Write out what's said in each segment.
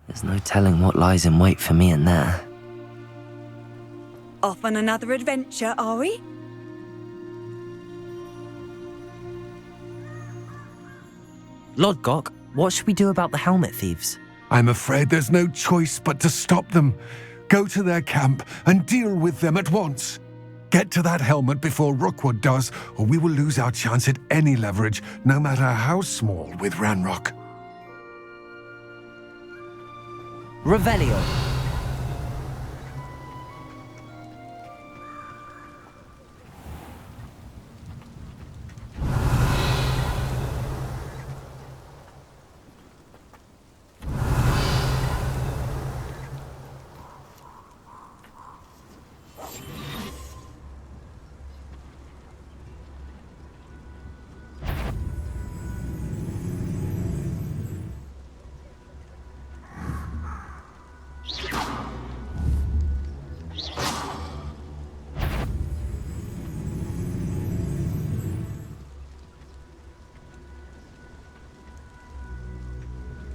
There's no telling what lies in wait for me in there. Off on another adventure, are we? Lodgok, what should we do about the helmet thieves? I'm afraid there's no choice but to stop them. Go to their camp and deal with them at once. Get to that helmet before Rookwood does, or we will lose our chance at any leverage, no matter how small, with Ranrock. Revelio.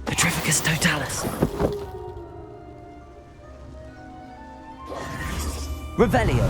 Petrificus totalis. Revelio.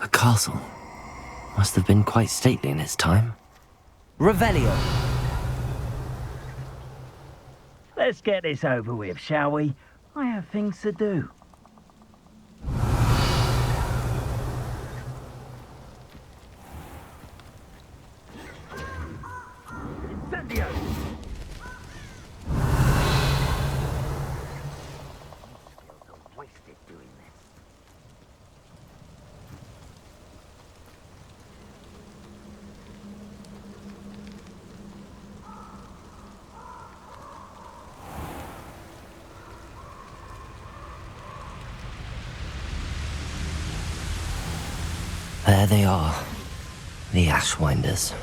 A castle. Must have been quite stately in its time. Revelio. Let's get this over with, shall we? I have things to do. Incendio! Wasted doing this. There they are. The Ashwinders.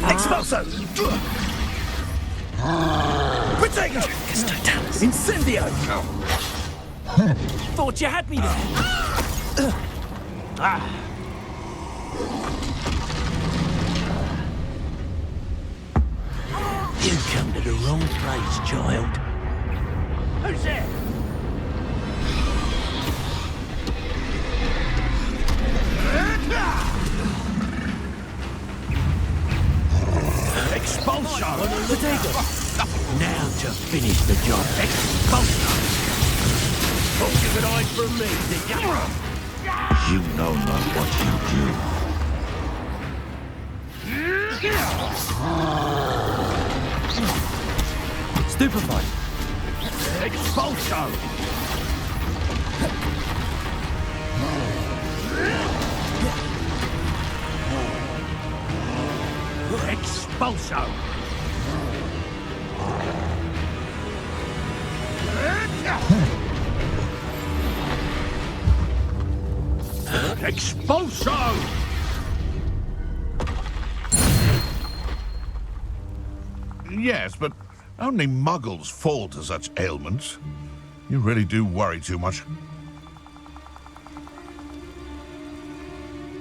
Expulso! Protego! Totalis. Incendio! Thought you had me there. You come to the wrong place, child. Who's there? Expulsion! Now to finish the job. Expulsion! Thought you could hide from me, did you? You know not what you do. Stupefied. Expulso! Expulso! Expulso! Yes, but only muggles fall to such ailments. You really do worry too much.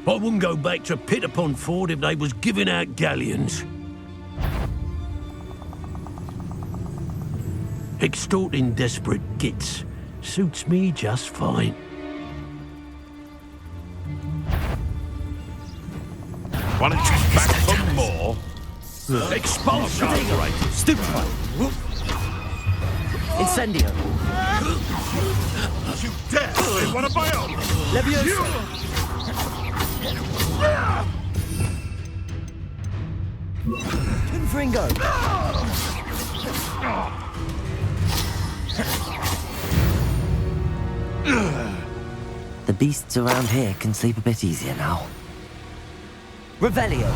I wouldn't go back to Pit upon Ford if they was giving out galleons. Extorting desperate gits suits me just fine. Want it back for more? Expulsion! Stupefied. Incendio. You dare say one of my own! Leviosa. Confringo. The beasts around here can sleep a bit easier now. Revelio.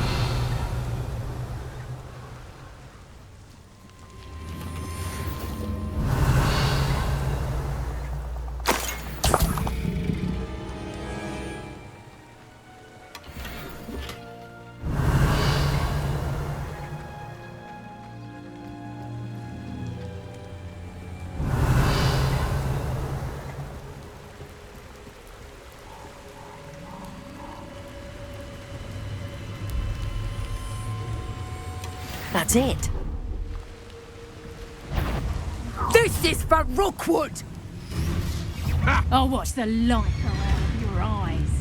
That's it. This is for Rookwood! I'll watch the light go out of your eyes.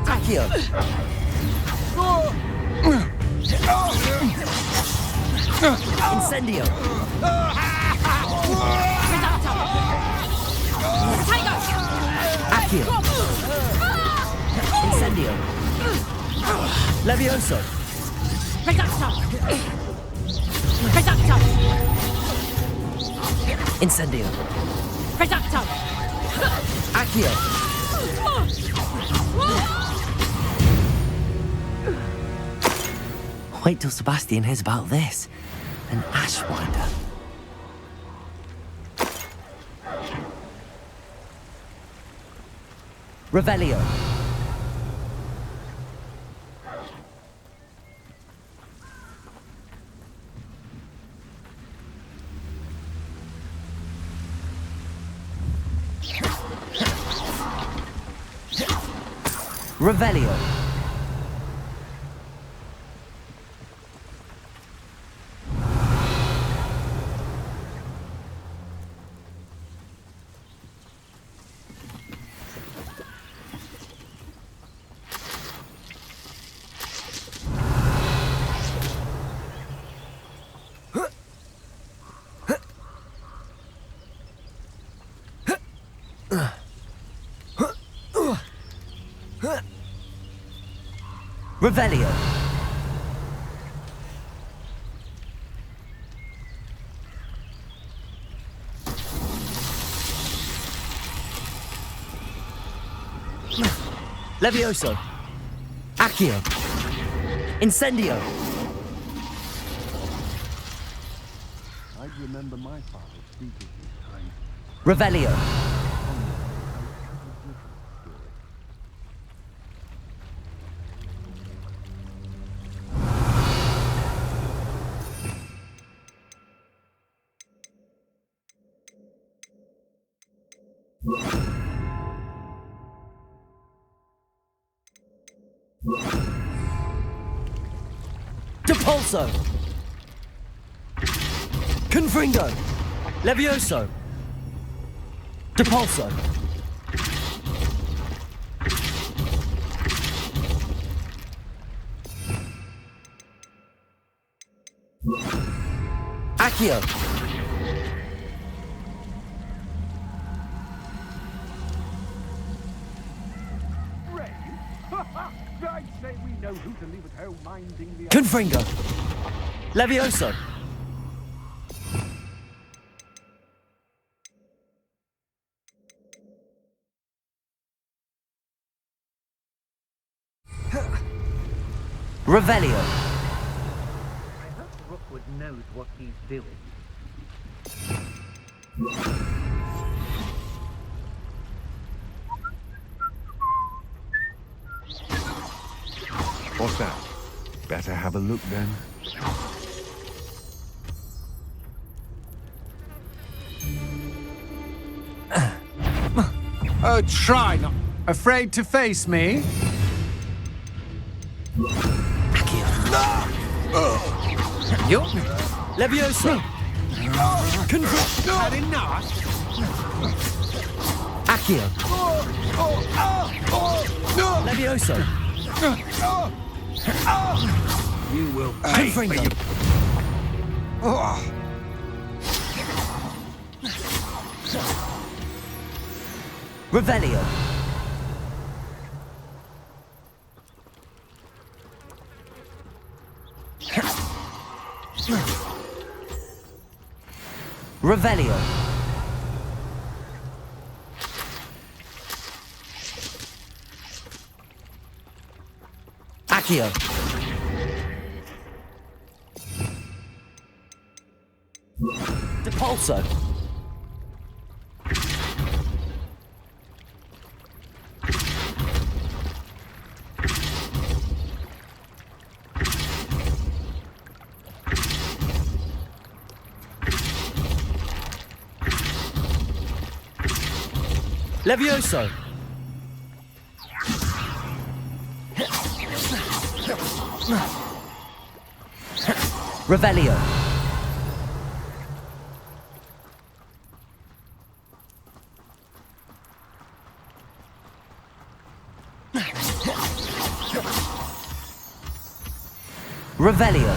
Accio. Incendio. Accio. Incendio. Levioso. Incendio. Accio. Wait till Sebastian hears about this. An Ashwinder. Revelio. Revelio. Revelio. Levioso. Accio. Incendio. I'd remember my father speaking this time. Revelio. Depulso. Confringo. Levioso. Depulso. Accio. I'd say we know who to leave at home minding the... Confringo. Levioso. Revelio. I hope Rookwood knows what he's doing. What's that? Better have a look then. Oh, try not. Afraid to face me? Yo. Levioso. Had enough? Accio. Levioso. You will pay for Confringo. Revelio. Revelio. Accio. Depulso. Levioso. Revelio. Revelio.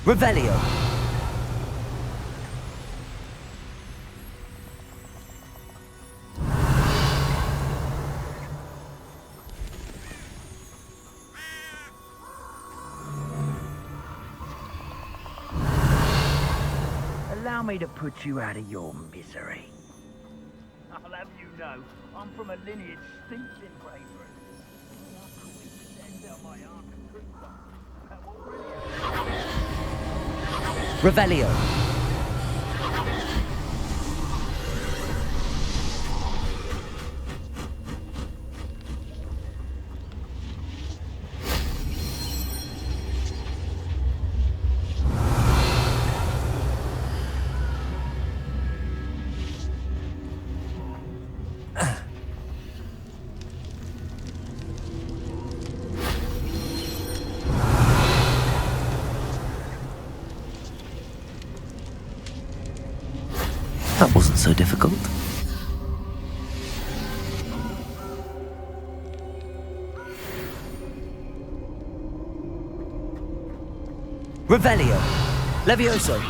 Revelio. Allow me to put you out of your misery. I'll have you know, I'm from a lineage steeped in bravery. Revelio. That wasn't so difficult. Revelio. Levioso.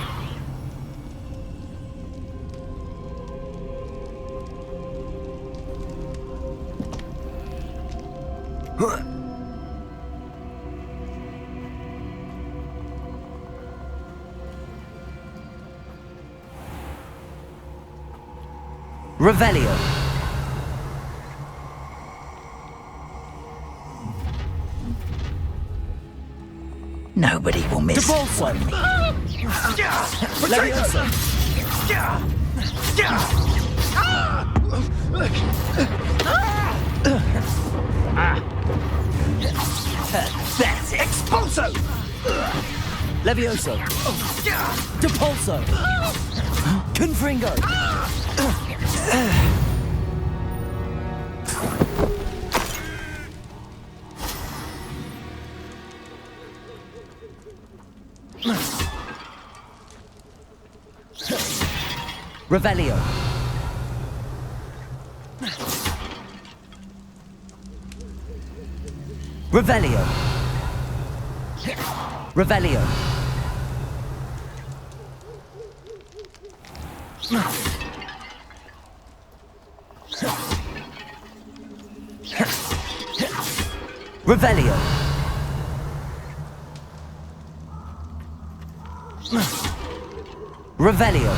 Revelio. Nobody will miss Devolso. Levioso. That's it. Expulso! Levioso. Depulso. Confringo. Revelio. Revelio. Revelio. Revelio. Revelio.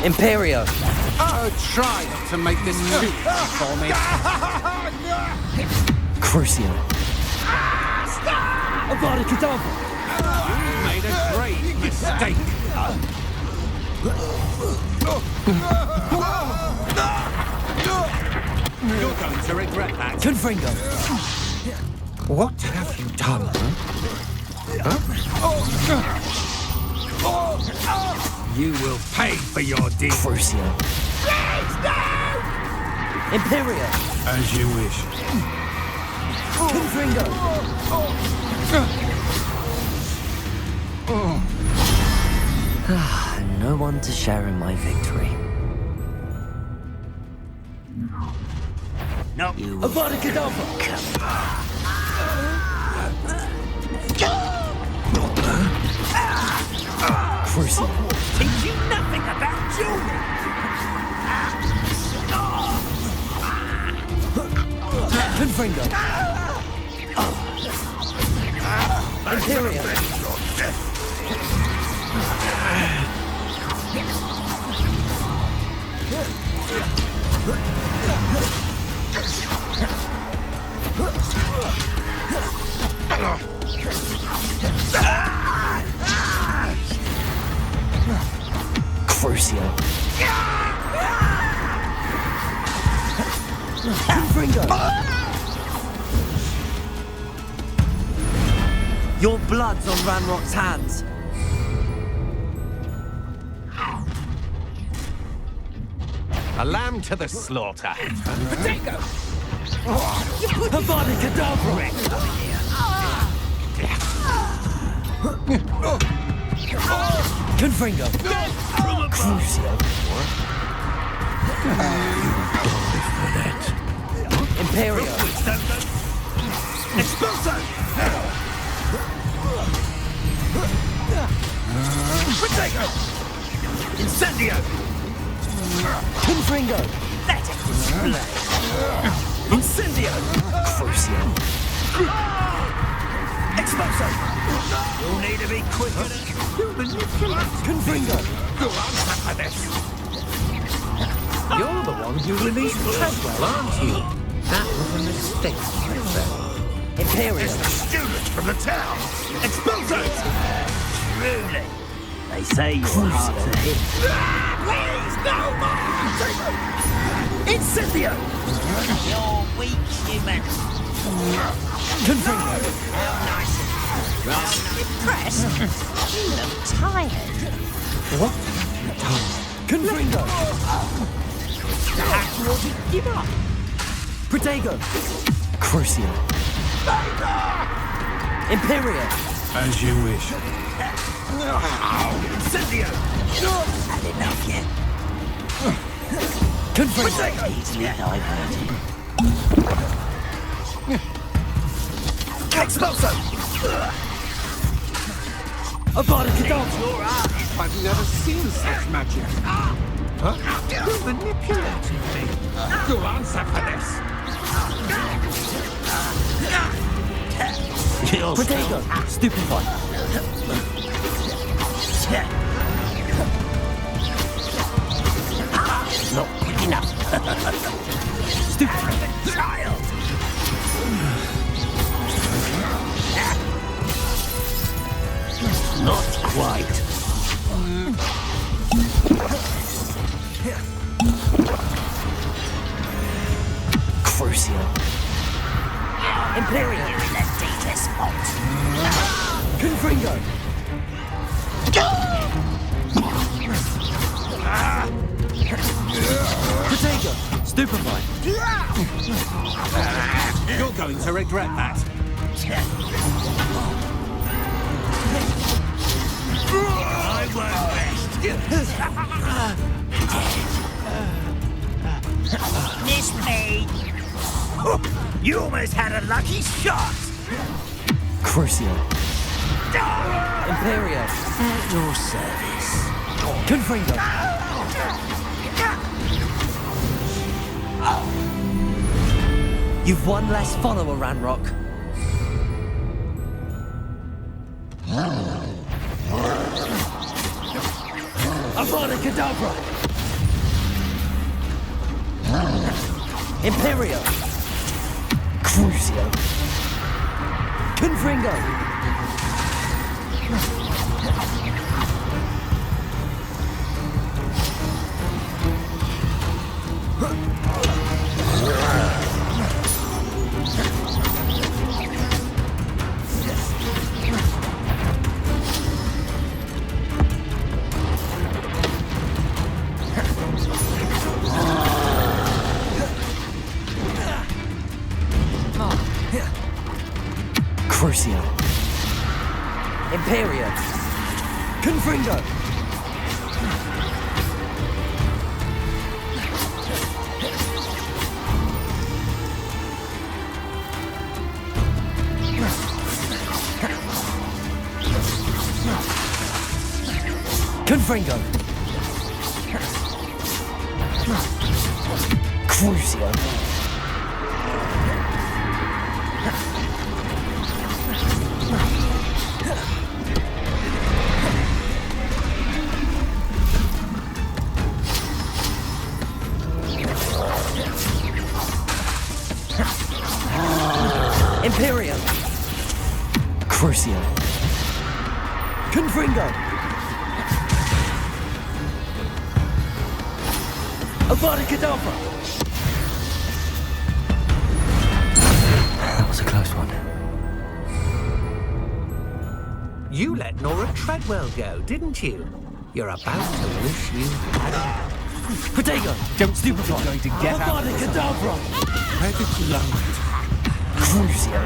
Imperio. Oh, try not to make this too for me. Crucio. Avada Kedavra. You made a great mistake. You're going to regret that. Confringo. What have you done? You will pay for your deed. Crucio. Imperio. As you wish. Confringo. No one to share in my victory. No. You will Avada Kedavra. Crucio. Teach you nothing about dueling. Confringo. Imperio. Crucio. Confringo. Your blood's on Ranrock's hands. A lamb to the slaughter. Potato. Avada Kedavra. Confringo. Crucio. Imperio. Expulso. Potato. Incendio. Confringo. Let it display. Incendio. Crucio. Expulso. You'll need to be quicker. Confringo. Go on, for this. You're the one who released Tadwell, aren't you? That was a mistake, my friend. Imperio. Students from the town! Expulso. Truly. They say you're hard to hit. Please, no more! Incendio. You're weak, human. Confringo. How nice. Rather impressed. You look tired. What? Confringo. Give up. Protego. Crucio. Imperio. As you wish. Incendio. Had enough yet. Confringo. Easily diverted. Expulso. Avada Kedavra. Your art. I've never seen such magic. Huh? You're manipulating me. Go answer for this. Protego. Stupefy. Not quick enough. Stupefy. Child. Not quite. Crucio. Imperio. In the deepest spot. Confringo. Protego. Stupefy. You're going to regret that. I won't rest. Miss me. You almost had a lucky shot. Crucio. Imperio. At your service. Confringo. You've one less follower, Ranrock. Avada Kedavra. Imperio. Crucio. Confringo. Imperium. Confringo. Confringo. Crucio. Imperium. Crucio. Confringo. Avada Kedavra. That was a close one. You let Nora Treadwell go, didn't you? You're about to wish you had her. Protego, don't stupefy. Going to get out Avada of this. Kedavra. Where did you learn it? Crucio.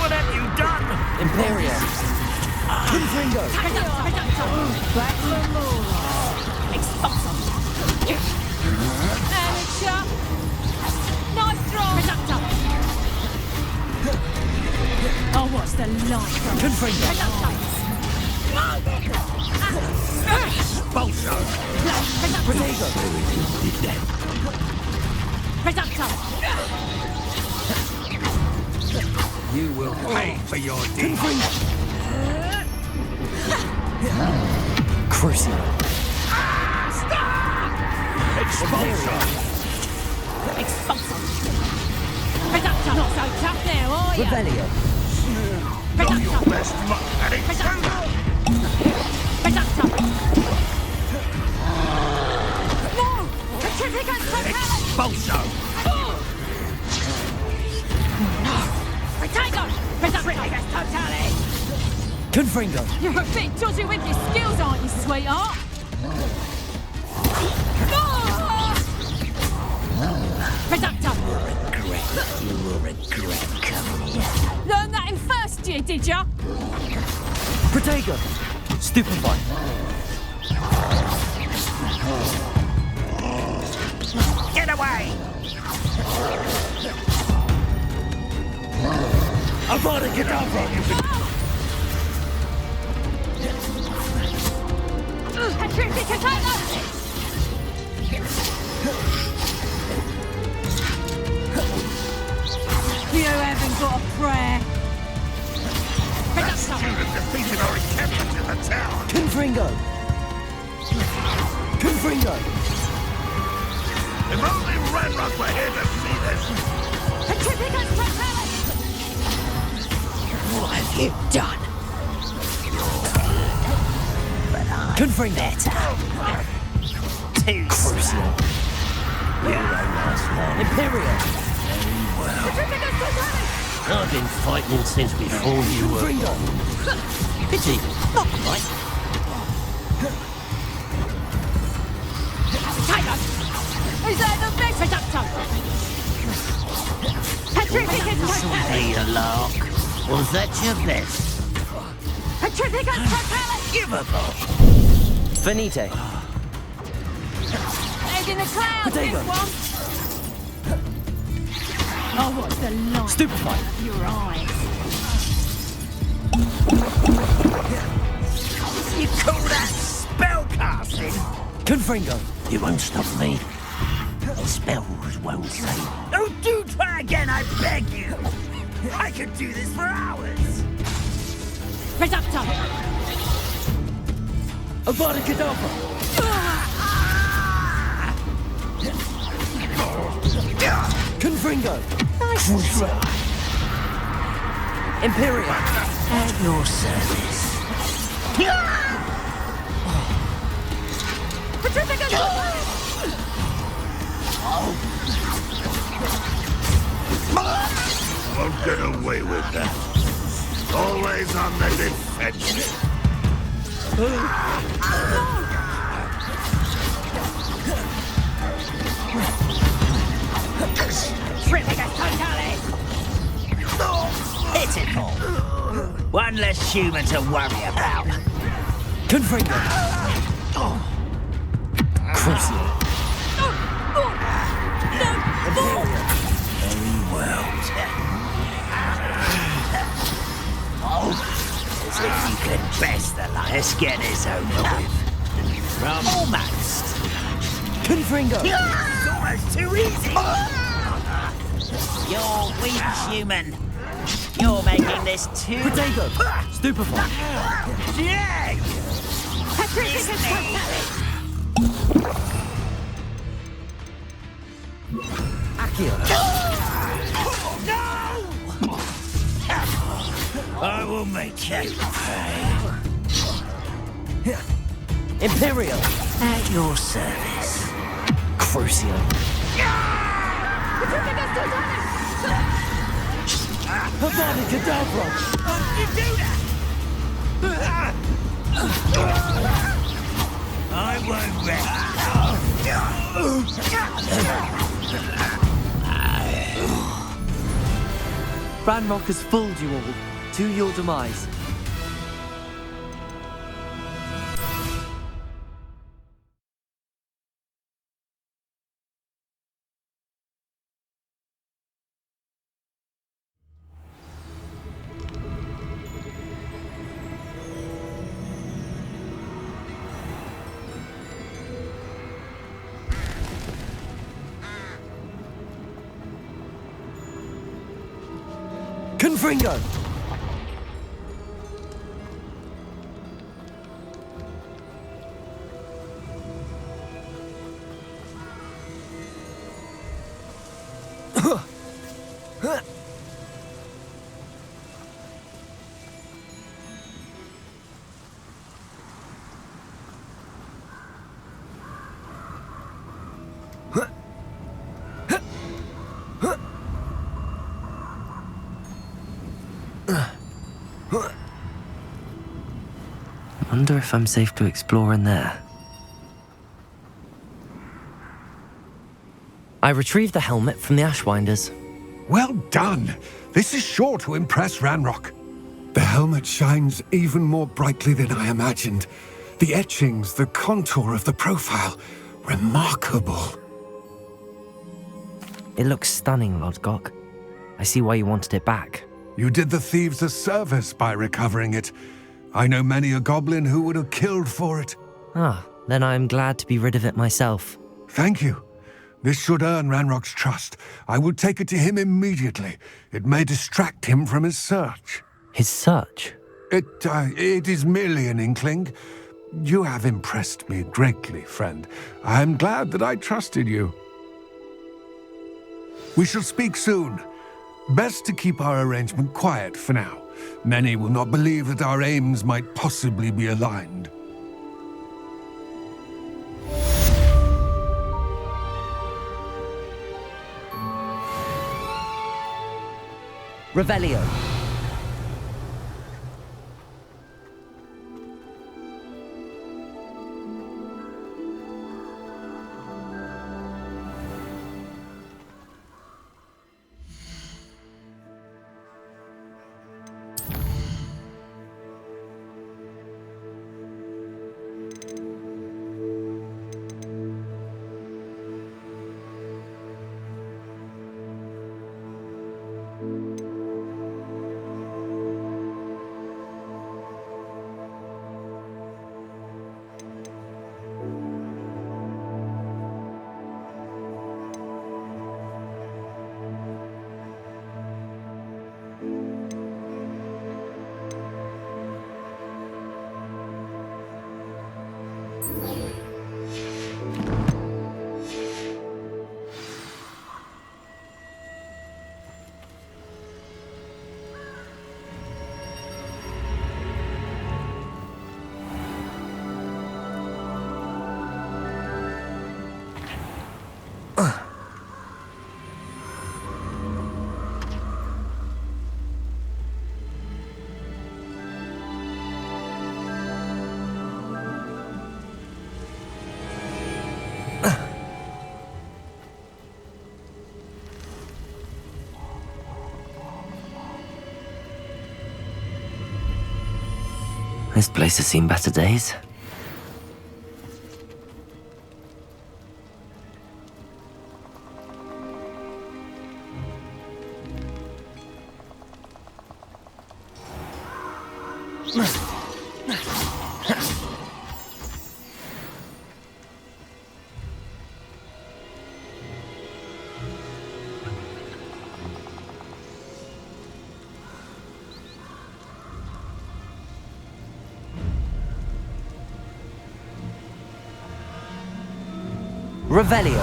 What have you done? Imperium. Confringo. Black Lamora. Expulsum. Amateur. Knife throw. Reductor. Oh, what's the light? Confringo. Expulso! Protego. Reductor. You will pay for your deed. Crucio. Expulso! Expulsum. Reductor. Not so tough now, are you? Rebellion. Know your best luck, Alexander! Reductor. No! Certificate totality! Expulso! Protego! Certificate totality! Confringo. You're a bit dodgy with your skills, aren't you, sweetheart? Reductor! You will regret coming here. Learned that in first year, did ya? Protego. Stupefy. Get away! Avada Kedavra. Terrific container! You haven't got a prayer. You have defeated our encampment in the town! Confringo. Confringo. If only Ranrock were here to see this! Certificate totality! What have you done? Confringo. Too Crucio. Imperium. Certificate totality! I've been fighting since before you were. Confringo. Pity, not quite. Tiger! Is that the best reductor? Certificate totality! Hey, a lark. Was that your best? Certificate totality! Give a bop. Finite. Head in the clouds, Protego. this one! Oh, what's the light Stupefy. out of your eyes? You call that spellcasting? Confringo. You won't stop me. The spells won't save. Oh, do try again, I beg you. I could do this for hours. Reductor! Avada Kedavra. Confringo. Crucio. Imperium. At your service. Certificate totality! Won't get away with that. Always on the defensive. Certificate totality! Pitiful. One less human to worry about. Confringo! Crucial! Very well. As if you could best the let's get this over with. Almost. Confringo! It's almost too easy. You're weak, human. You're making this too... Protego! Stupefy! Yeah! Accio! I will make you pay. Imperial! At your service. Crucial! Havana Cadabra! You do that! I won't rest. Ranrock has fooled you all, to your demise. Confringo! Wonder if I'm safe to explore in there. I retrieved the helmet from the Ashwinders. Well done. This is sure to impress Ranrock. The helmet shines even more brightly than I imagined. The etchings, the contour of the profile, remarkable. It looks stunning, Lodgok. I see why you wanted it back. You did the thieves a service by recovering it. I know many a goblin who would have killed for it. Ah, then I am glad to be rid of it myself. Thank you. This should earn Ranrock's trust. I will take it to him immediately. It may distract him from his search. His search? It is merely an inkling. You have impressed me greatly, friend. I am glad that I trusted you. We shall speak soon. Best to keep our arrangement quiet for now. Many will not believe that our aims might possibly be aligned. Revelio. This place has seen better days. Revelio.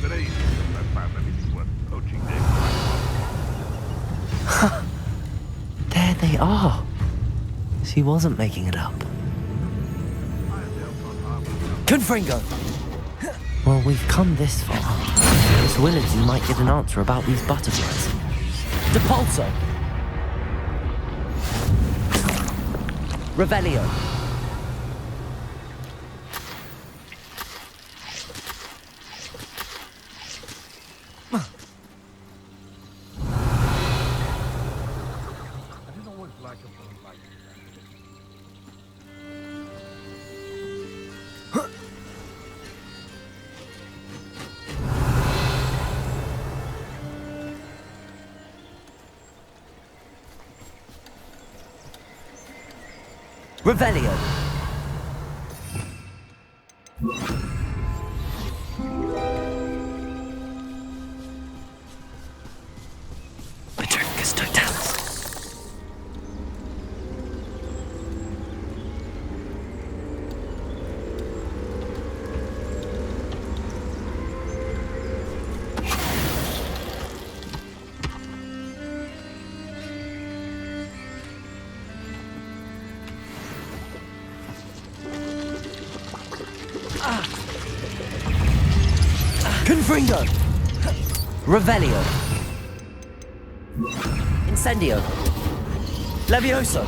Today, I found anything worth poaching There they are. She wasn't making it up. Confringo! Well, we've come this far. Miss Willardsy might get an answer about these butterflies. Depulso! Revelio. I didn't always like a bird like Revelio. Petricus totalis. Confringo! Revelio! Incendio! Levioso!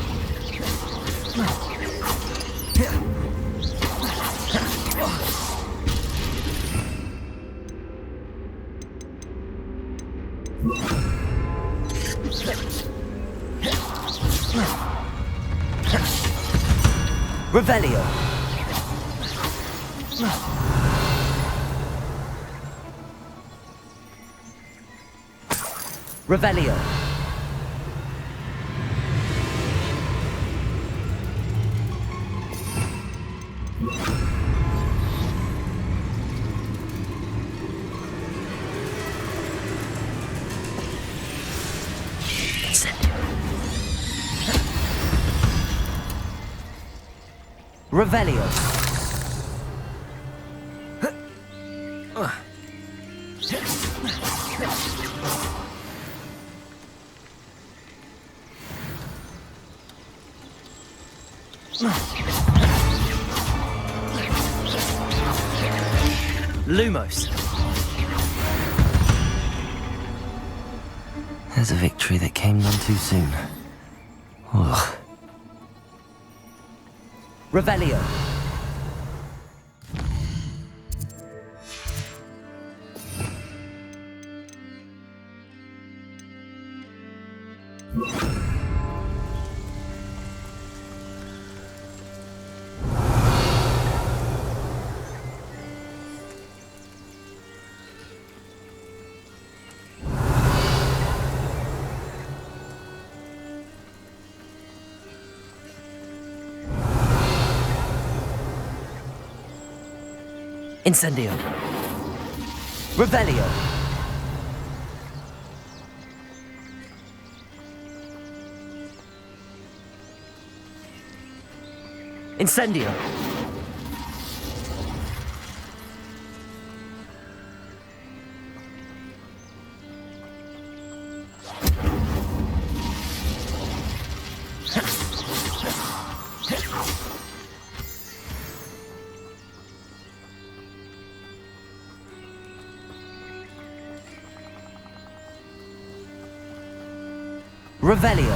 Revelio! Revelio. Revelio. Lumos. There's a victory that came none too soon. Ugh. Revelio. Incendio. Revelio. Incendio. Revelio.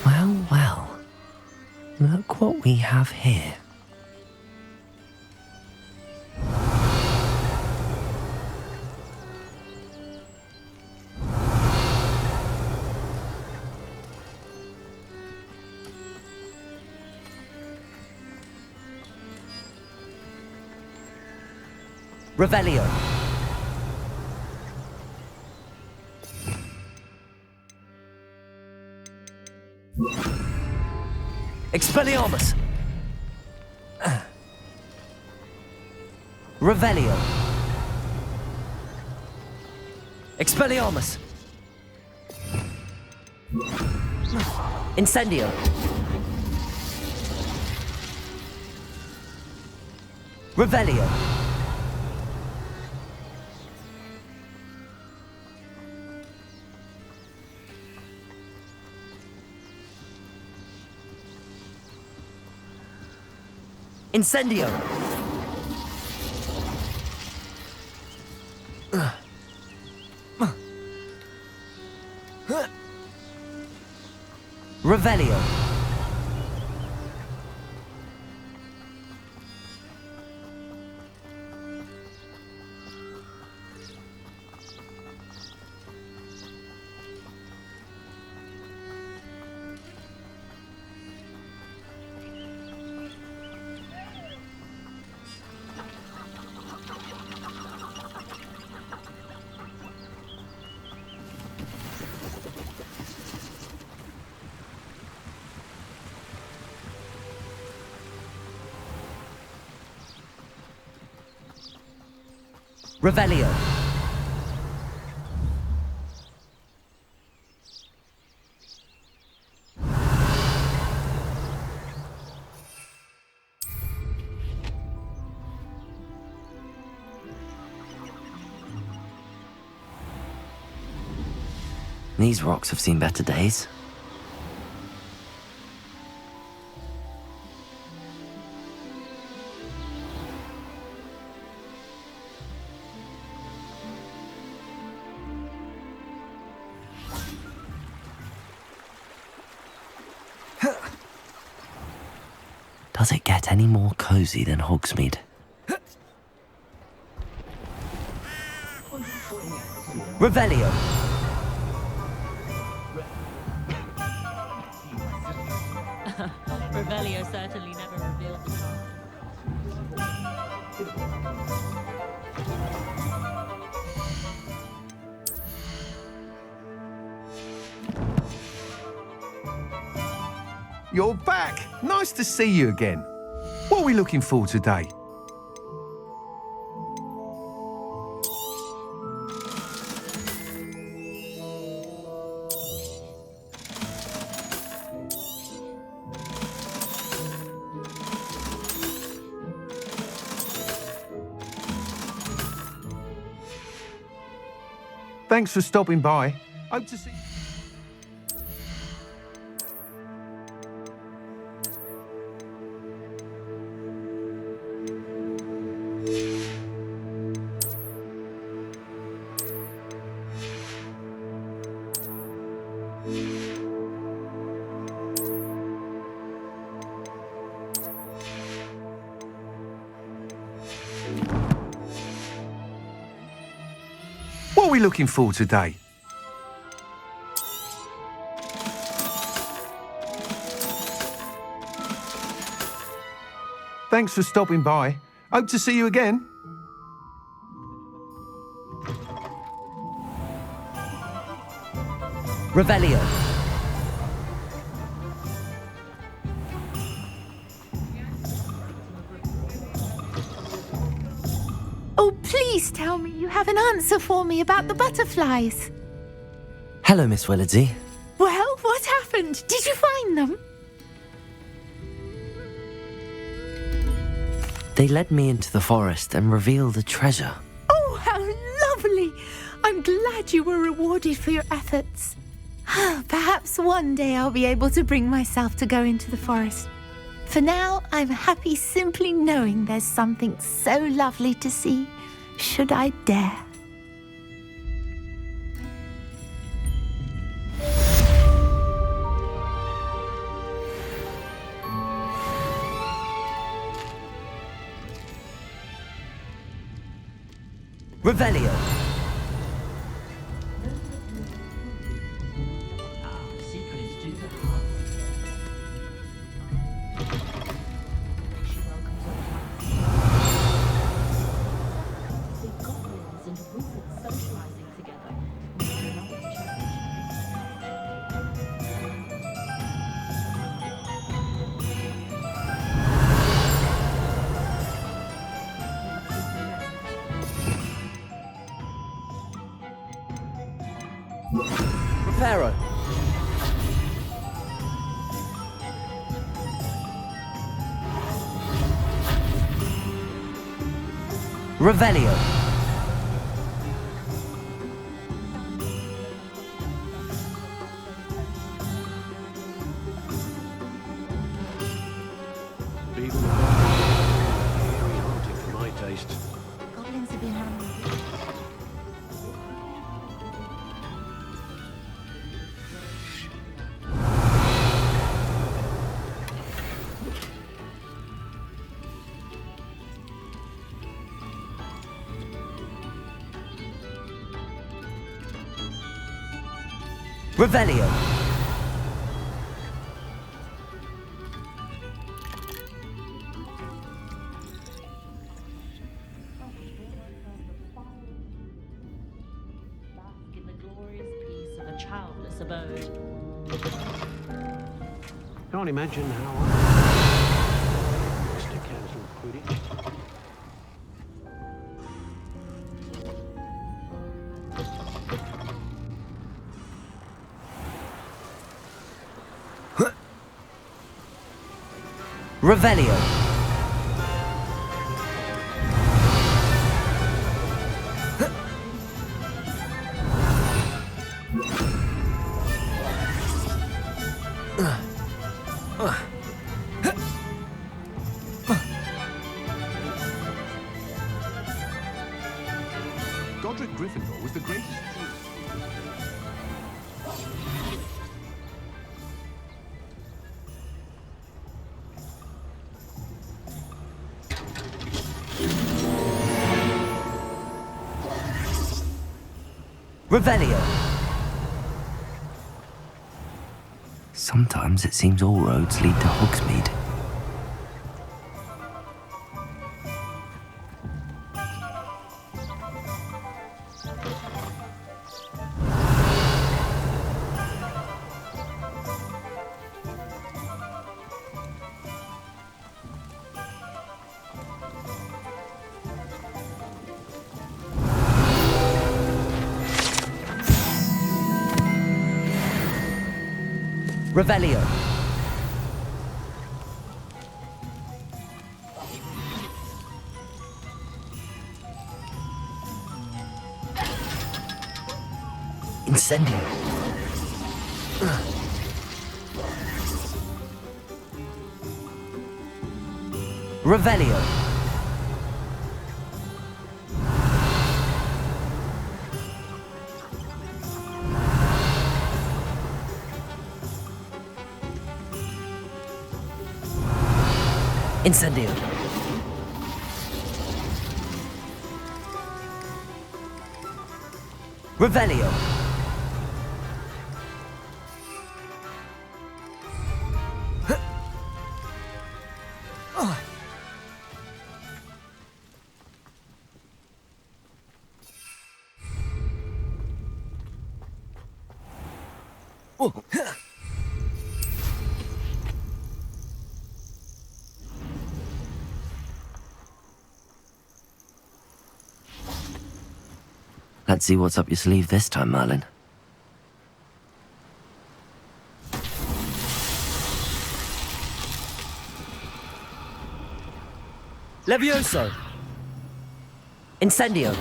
Well, well. Look what we have here. Revelio. Expelliarmus. Revelio. Expelliarmus. Incendio. Revelio. Incendio. Revelio. Revelio. These rocks have seen better days. Does it get any more cozy than Hogsmeade? Revelio. Revelio certainly never revealed the truth. You're back! Nice to see you again. What are we looking for today? Thanks for stopping by. Hope to see you. What are we looking for today? Thanks for stopping by. Hope to see you again. Revelio. Oh, please tell me you have an answer for me about the butterflies. Hello, Miss Willardsey. Well, what happened? Did you find them? They led me into the forest and revealed a treasure. Oh, how lovely! I'm glad you were rewarded for your efforts. Perhaps one day I'll be able to bring myself to go into the forest. For now, I'm happy simply knowing there's something so lovely to see, should I dare. Revelio. Reparo. Revelio. Even very haunting for my taste. Goblins have been around. Revelio. In the glorious peace of a childless abode. Can't imagine how I missed a cancelled Quidditch. Revelio. Godric Gryffindor was the greatest. Revelio. Sometimes it seems all roads lead to Hogsmeade. Revelio. Incendio. Revelio. Incendio. Revelio. Let's see what's up your sleeve this time, Merlin. Levioso! Incendio!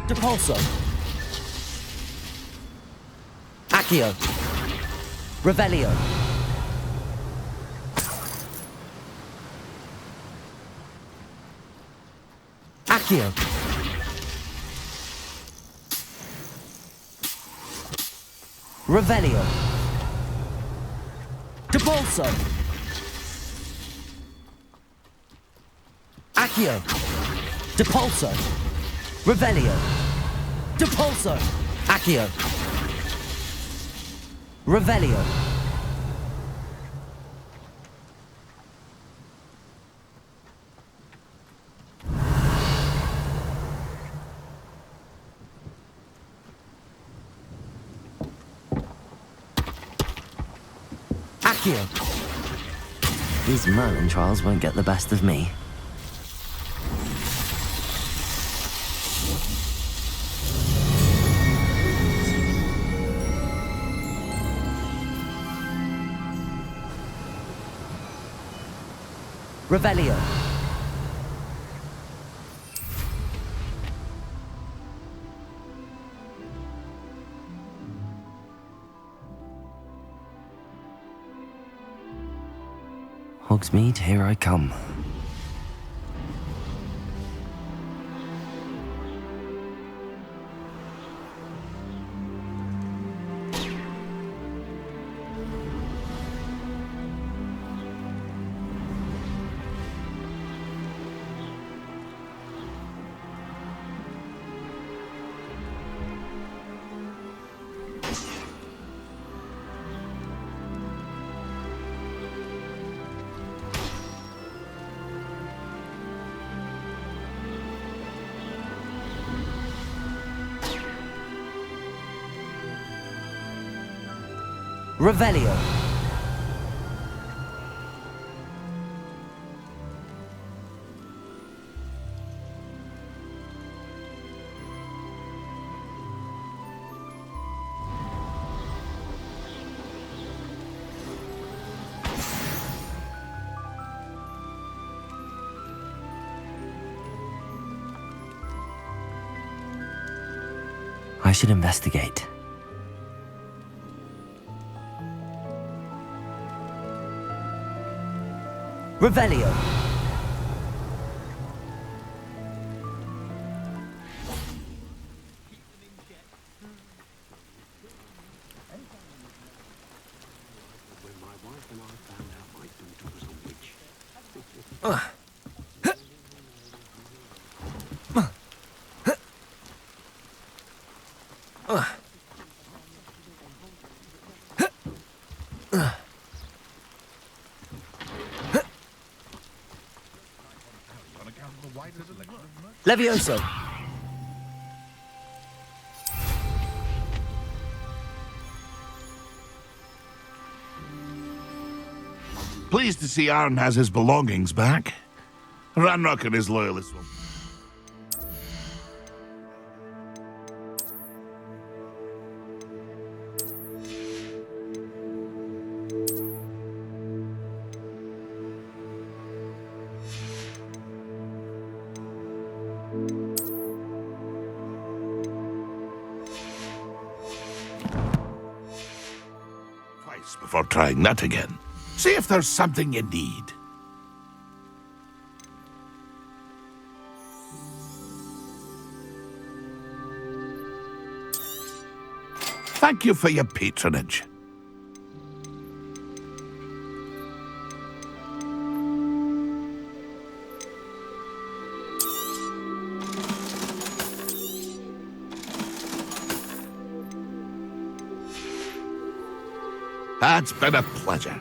Depulso! Accio! Revelio! Accio! Revelio! Depulso! Accio. Depulso. Revelio. Depulso. Accio. Revelio. Accio. These Merlin trials won't get the best of me. Revelio. Hogsmeade, here I come. Revelio. I should investigate. Revelio. Levioso. Pleased to see Arn has his belongings back. Ranrock and his loyalists will... twice before trying that again. See if there's something you need. Thank you for your patronage. It's been a pleasure.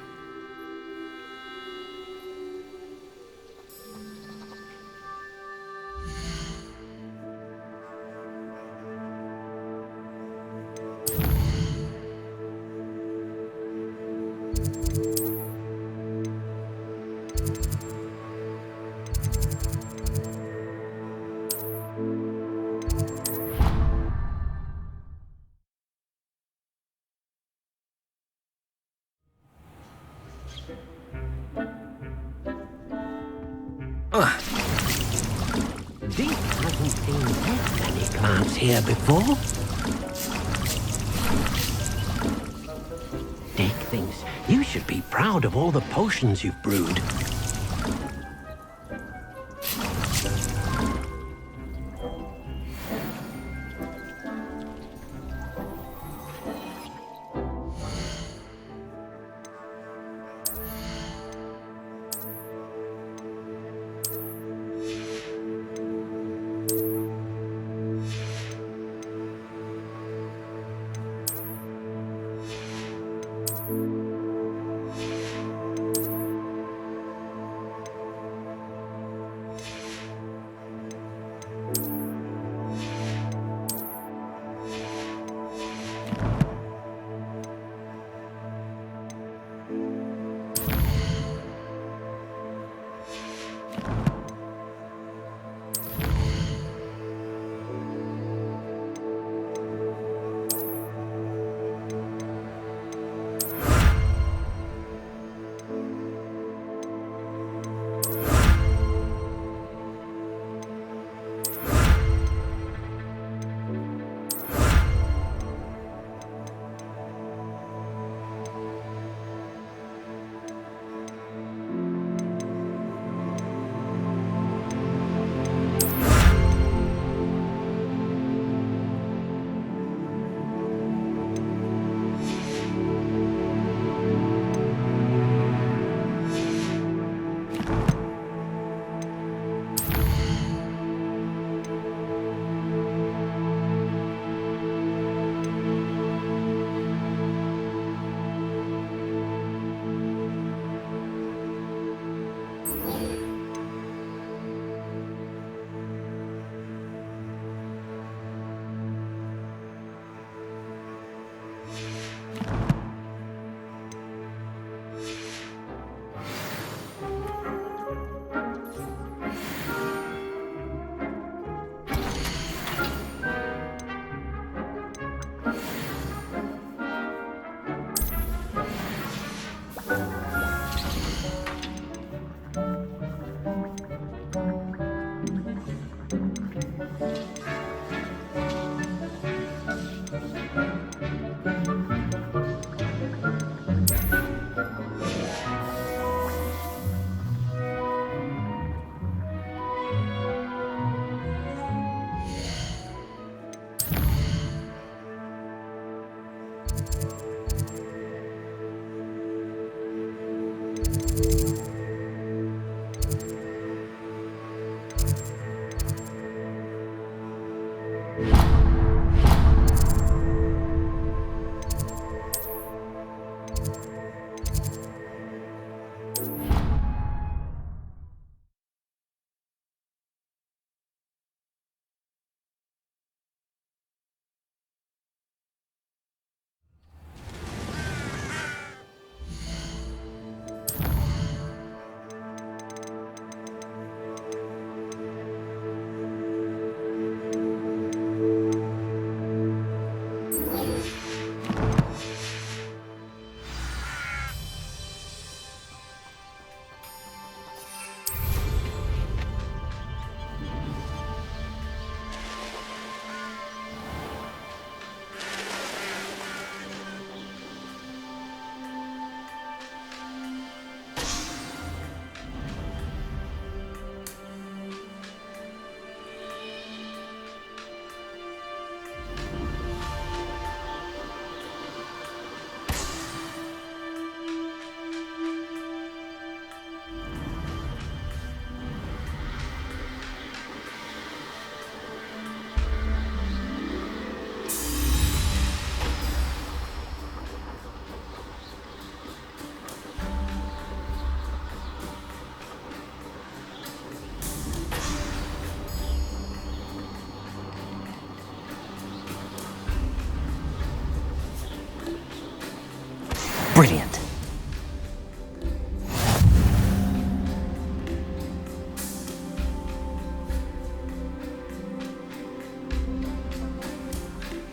Dick hasn't seen this many plants here before. Dick thinks you should be proud of all the potions you've brewed.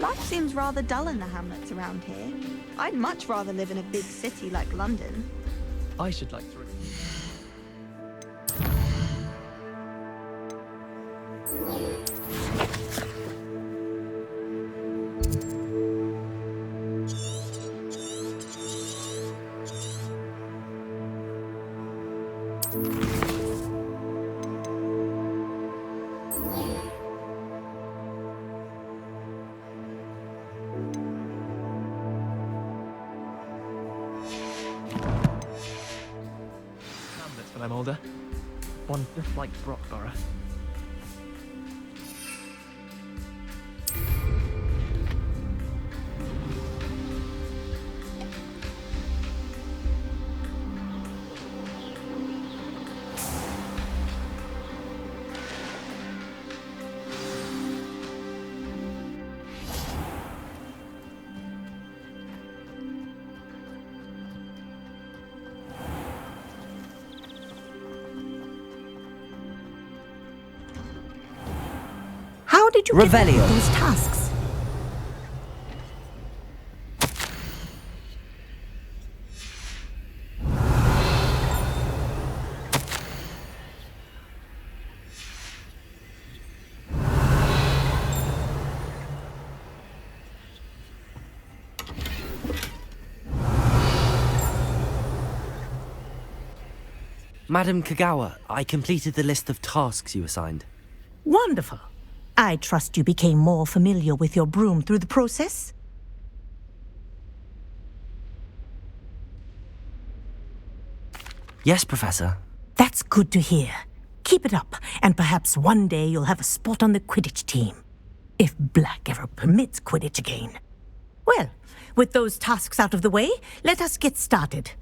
Life seems rather dull in the hamlets around here. I'd much rather live in a big city like London. I should like to... When I'm older. One just like Brockborough. How did you Revelio. get those tasks? Madam Kagawa, I completed the list of tasks you assigned. Wonderful. I trust you became more familiar with your broom through the process? Yes, Professor. That's good to hear. Keep it up, and perhaps one day you'll have a spot on the Quidditch team. If Black ever permits Quidditch again. Well, with those tasks out of the way, let us get started.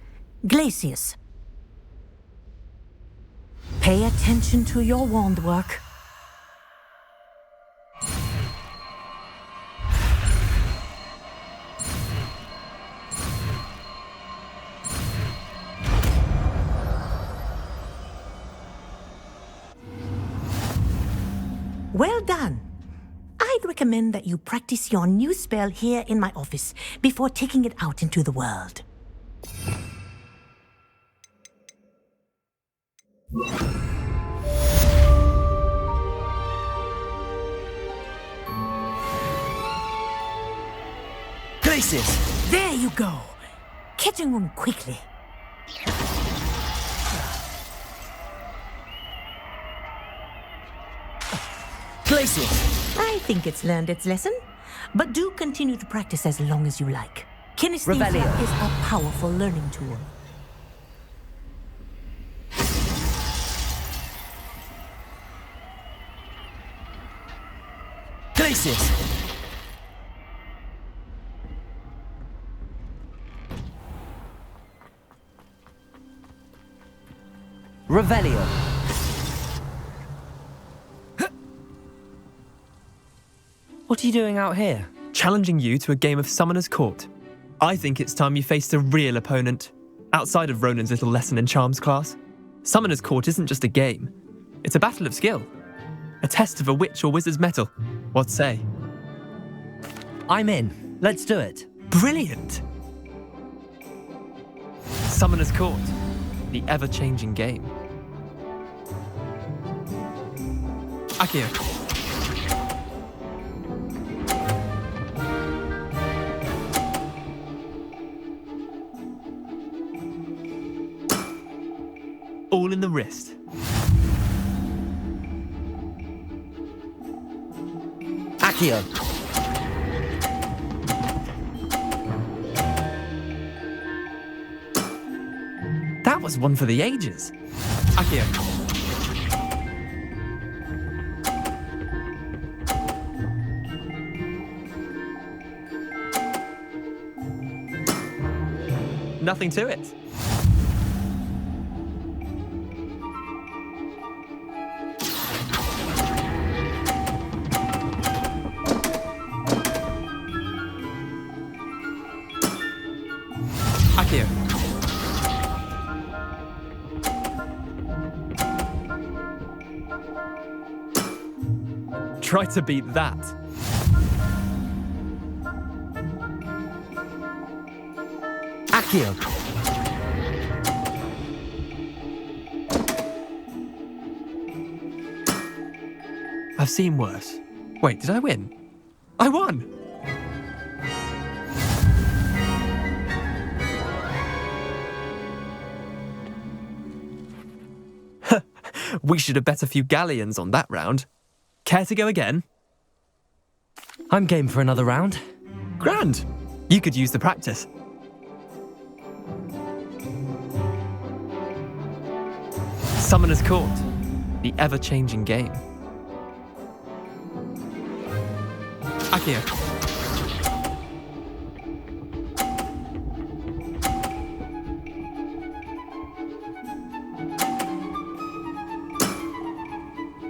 Glacius. Pay attention to your wand work. Well done. I'd recommend that you practice your new spell here in my office before taking it out into the world. Glacius! There you go. Catching them quickly. Glacius! I think it's learned its lesson, but do continue to practice as long as you like. Kinesthesia Revelio. is a powerful learning tool. Glacius! Revelio. What are you doing out here? Challenging you to a game of Summoner's Court. I think it's time you faced a real opponent, outside of Ronan's little lesson in Charms class. Summoner's Court isn't just a game. It's a battle of skill. A test of a witch or wizard's mettle. What say? I'm in. Let's do it. Brilliant! Summoner's Court. The ever-changing game. Akio. All in the wrist. Accio. That was one for the ages. Akio. Nothing to it. Akio. Try to beat that. Accio. I've seen worse. Wait, did I win? I won! We should have bet a few galleons on that round. Care to go again? I'm game for another round. Grand! You could use the practice. Summoner's Court, the ever-changing game. Accio.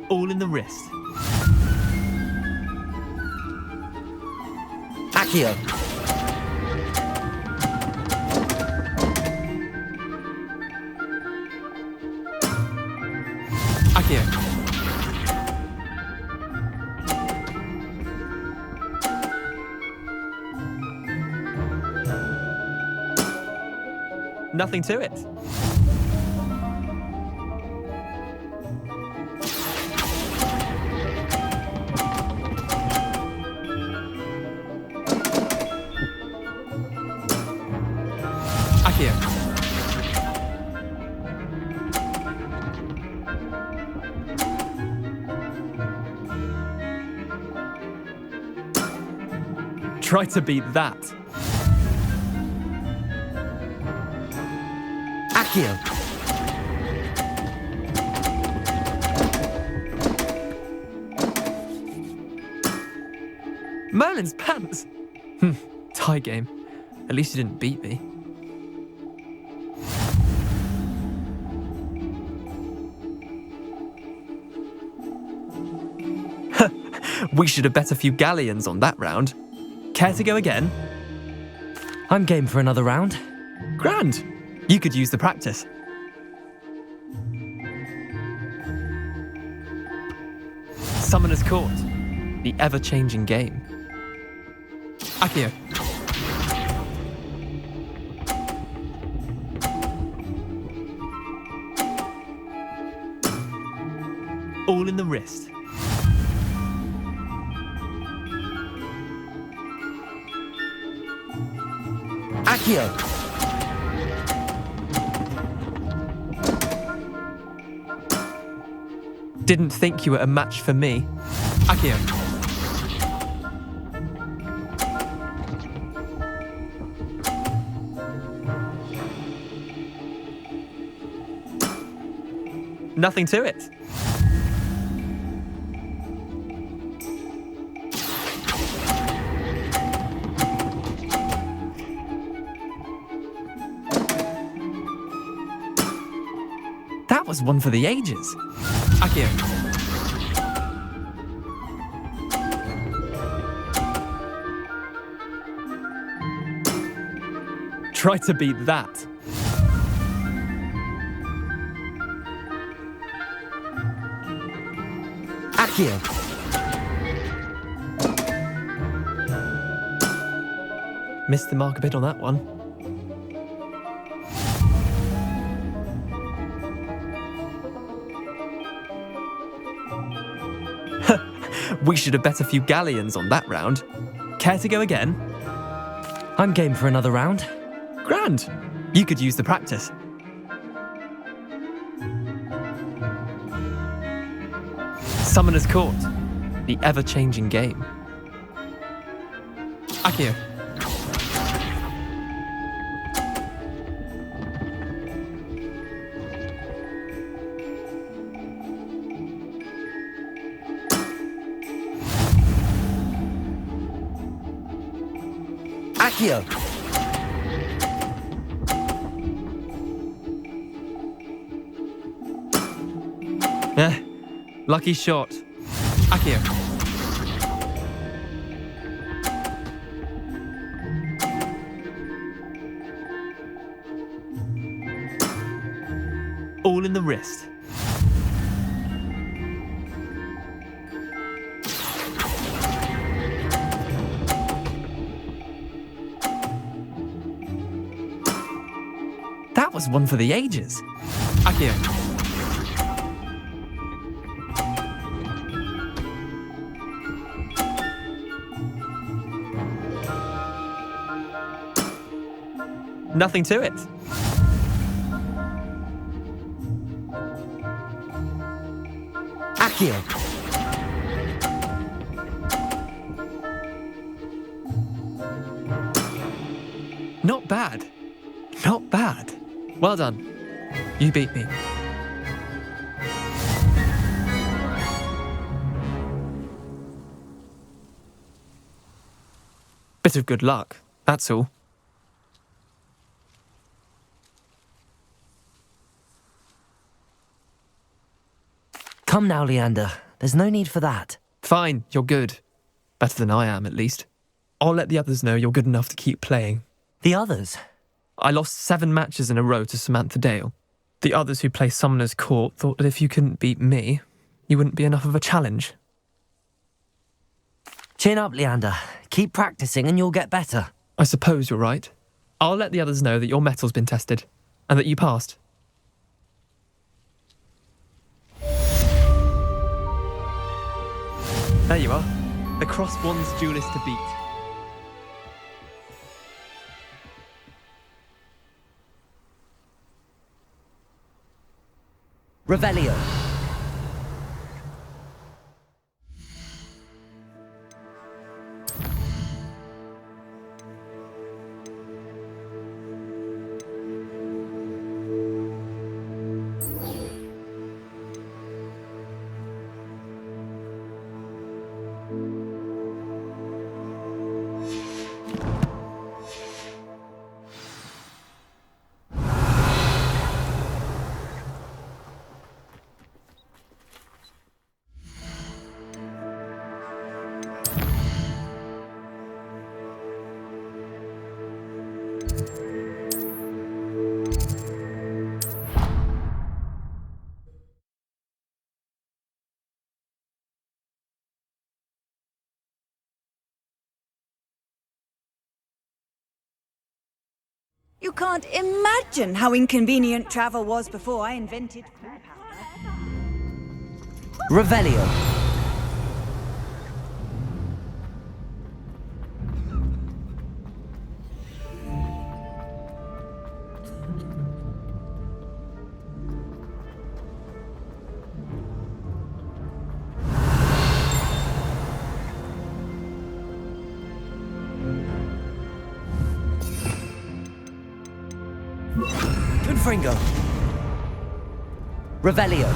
All in the wrist. Accio. Accio. Nothing to it. Accio. Try to beat that. Accio. Merlin's pants. Tie game. At least you didn't beat me. We should have bet a few galleons on that round. Care to go again? I'm game for another round. Grand! You could use the practice. Summoner's Court, the ever-changing game. Accio. All in the wrist. Accio. Didn't think you were a match for me. Accio. Nothing to it. That was one for the ages. Accio. Try to beat that. Accio. Missed the mark a bit on that one. We should have bet a few galleons on that round. Care to go again? I'm game for another round. Grand! You could use the practice. Summoner's Court, the ever-changing game. Accio. Accio. Lucky shot. Accio. All in the wrist. That was one for the ages. Akio. Nothing to it. Akio. Not bad. Not bad. Well done. You beat me. Bit of good luck, that's all. Come now, Leander. There's no need for that. Fine, you're good. Better than I am, at least. I'll let the others know you're good enough to keep playing. The others? I lost 7 matches in a row to Samantha Dale. The others who play Summoner's Court thought that if you couldn't beat me, you wouldn't be enough of a challenge. Chin up, Leander. Keep practicing and you'll get better. I suppose you're right. I'll let the others know that your metal's been tested, and that you passed. There you are. The Crosswands duelist to beat. Revelio. You can't imagine how inconvenient travel was before I invented powder. Revelio. Fringo. Revelio.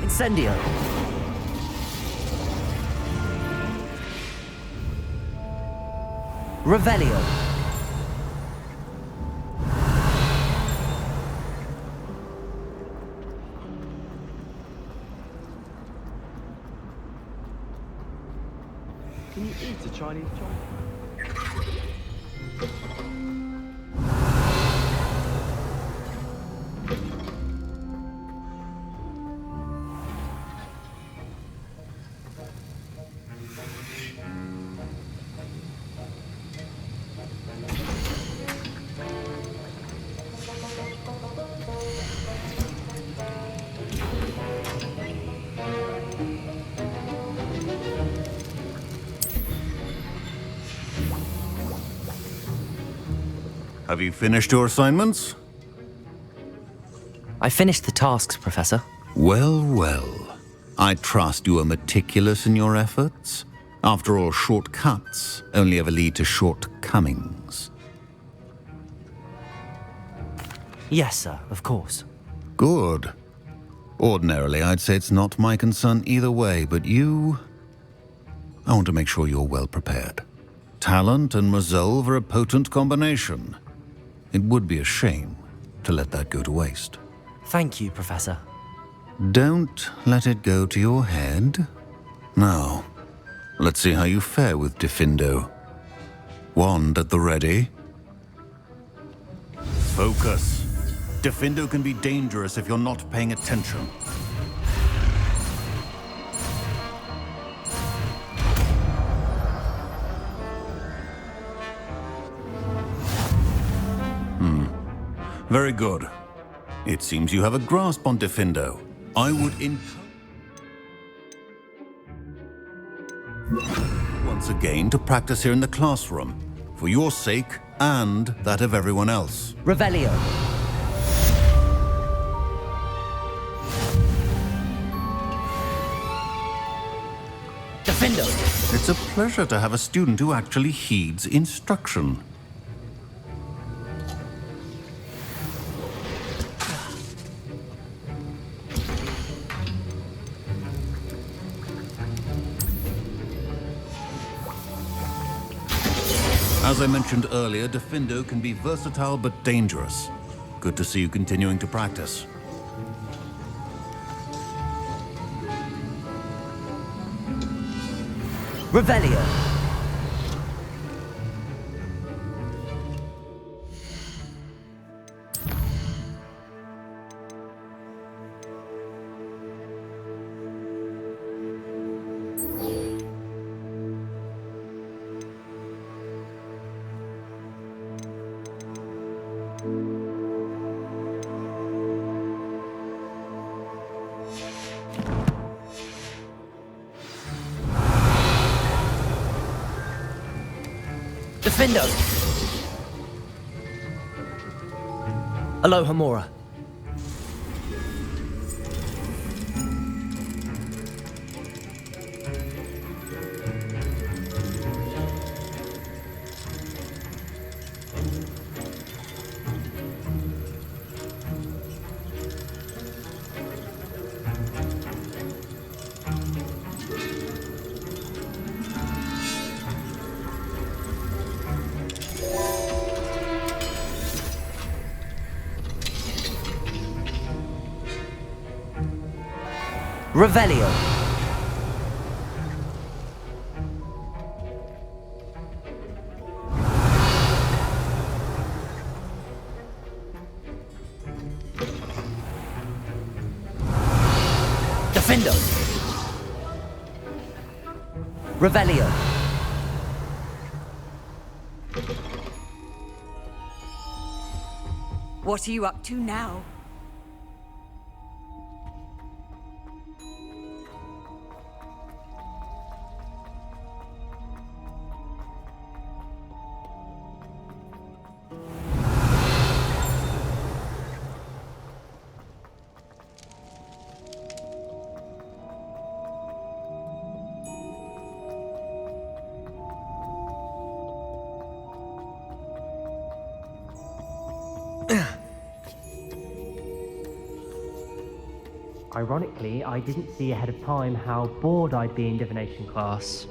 Incendio. Revelio. Can you eat a Chinese chocolate? Have you finished your assignments? I finished the tasks, Professor. Well, well. I trust you are meticulous in your efforts. After all, shortcuts only ever lead to shortcomings. Yes, sir, of course. Good. Ordinarily, I'd say it's not my concern either way, but you... I want to make sure you're well prepared. Talent and resolve are a potent combination. It would be a shame to let that go to waste. Thank you, Professor. Don't let it go to your head. Now, let's see how you fare with Diffindo. Wand at the ready. Focus. Diffindo can be dangerous if you're not paying attention. Very good. It seems you have a grasp on Diffindo. I would once again to practice here in the classroom, for your sake and that of everyone else. Revelio. Diffindo. It's a pleasure to have a student who actually heeds instruction. As I mentioned earlier, Diffindo can be versatile but dangerous. Good to see you continuing to practice. Revelio. Diffindo. Aloha Mora. Revelio. Diffindo. Revelio. What are you up to now? Ironically, I didn't see ahead of time how bored I'd be in divination class.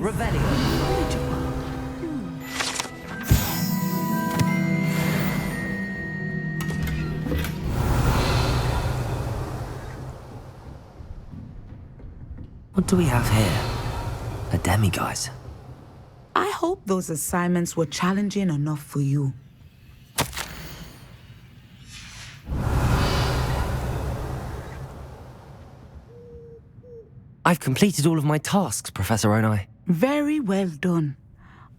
Revelio. What do we have here? A demiguise. I hope those assignments were challenging enough for you. I've completed all of my tasks, Professor Onai. Very well done.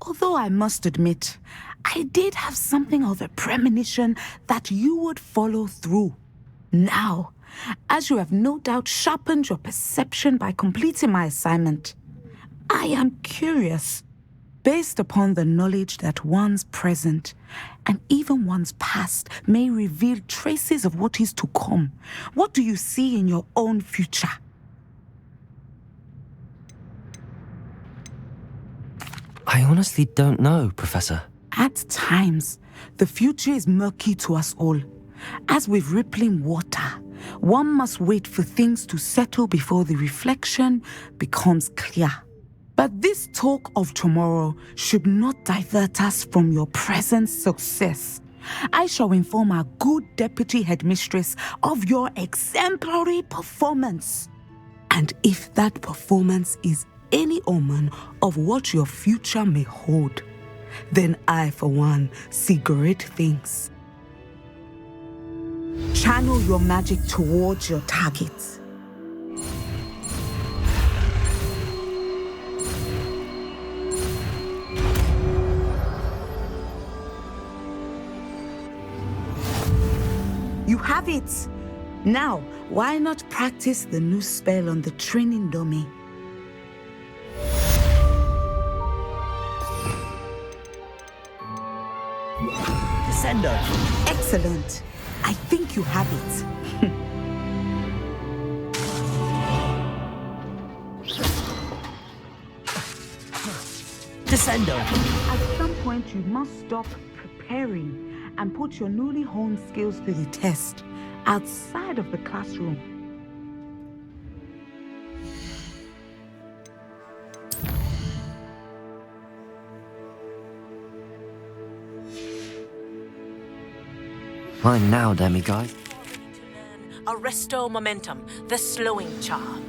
Although I must admit, I did have something of a premonition that you would follow through. Now, as you have no doubt sharpened your perception by completing my assignment, I am curious. based upon the knowledge that one's present and even one's past may reveal traces of what is to come. What do you see in your own future? I honestly don't know, Professor. At times, the future is murky to us all. As with rippling water, one must wait for things to settle before the reflection becomes clear. But this talk of tomorrow should not divert us from your present success. I shall inform our good deputy headmistress of your exemplary performance. And if that performance is any omen of what your future may hold, then I, for one, see great things. Channel your magic towards your targets. You have it! Now, why not practice the new spell on the training dummy? Descendo! Excellent! I think you have it. Descendo! At some point, you must stop preparing and put your newly honed skills to the test outside of the classroom. Mine now, demiguise. Arresto Momentum, the slowing charm.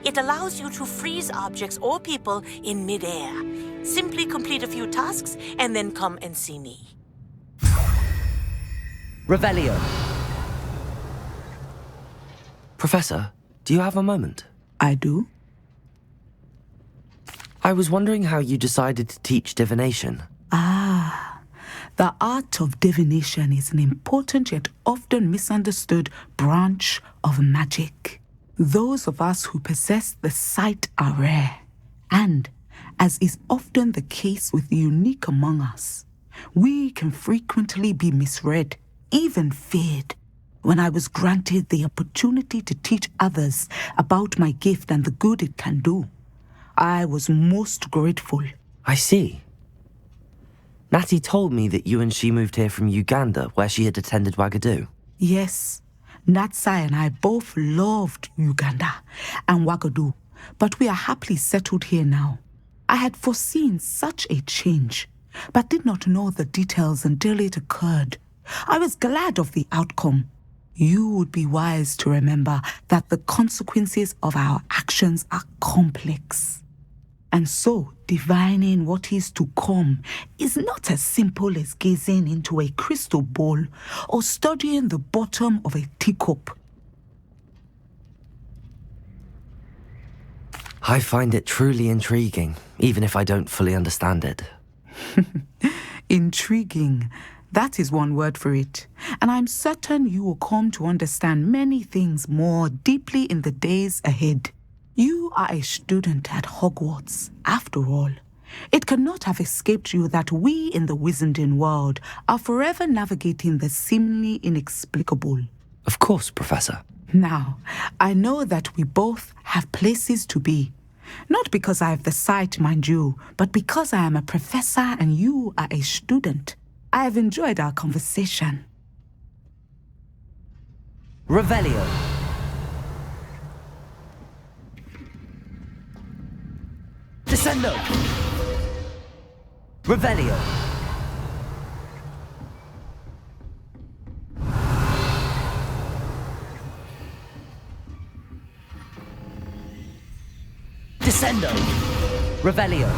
It allows you to freeze objects or people in midair. Simply complete a few tasks and then come and see me. Revelio. Professor, do you have a moment? I do. I was wondering how you decided to teach divination. The art of divination is an important yet often misunderstood branch of magic. Those of us who possess the sight are rare, and, as is often the case with the unique among us, we can frequently be misread, even feared. When I was granted the opportunity to teach others about my gift and the good it can do, I was most grateful. I see. Natty told me that you and she moved here from Uganda, where she had attended Wagadu. Yes, Natsai and I both loved Uganda and Wagadu, but we are happily settled here now. I had foreseen such a change, but did not know the details until it occurred. I was glad of the outcome. You would be wise to remember that the consequences of our actions are complex. And so, divining what is to come is not as simple as gazing into a crystal ball or studying the bottom of a teacup. I find it truly intriguing, even if I don't fully understand it. Intriguing. That is one word for it. And I'm certain you will come to understand many things more deeply in the days ahead. You are a student at Hogwarts, after all. It cannot have escaped you that we in the Wizarding world are forever navigating the seemingly inexplicable. Of course, Professor. Now, I know that we both have places to be. Not because I have the sight, mind you, but because I am a professor and you are a student. I have enjoyed our conversation. Revelio. Descendo! Revelio! Descendo! Revelio!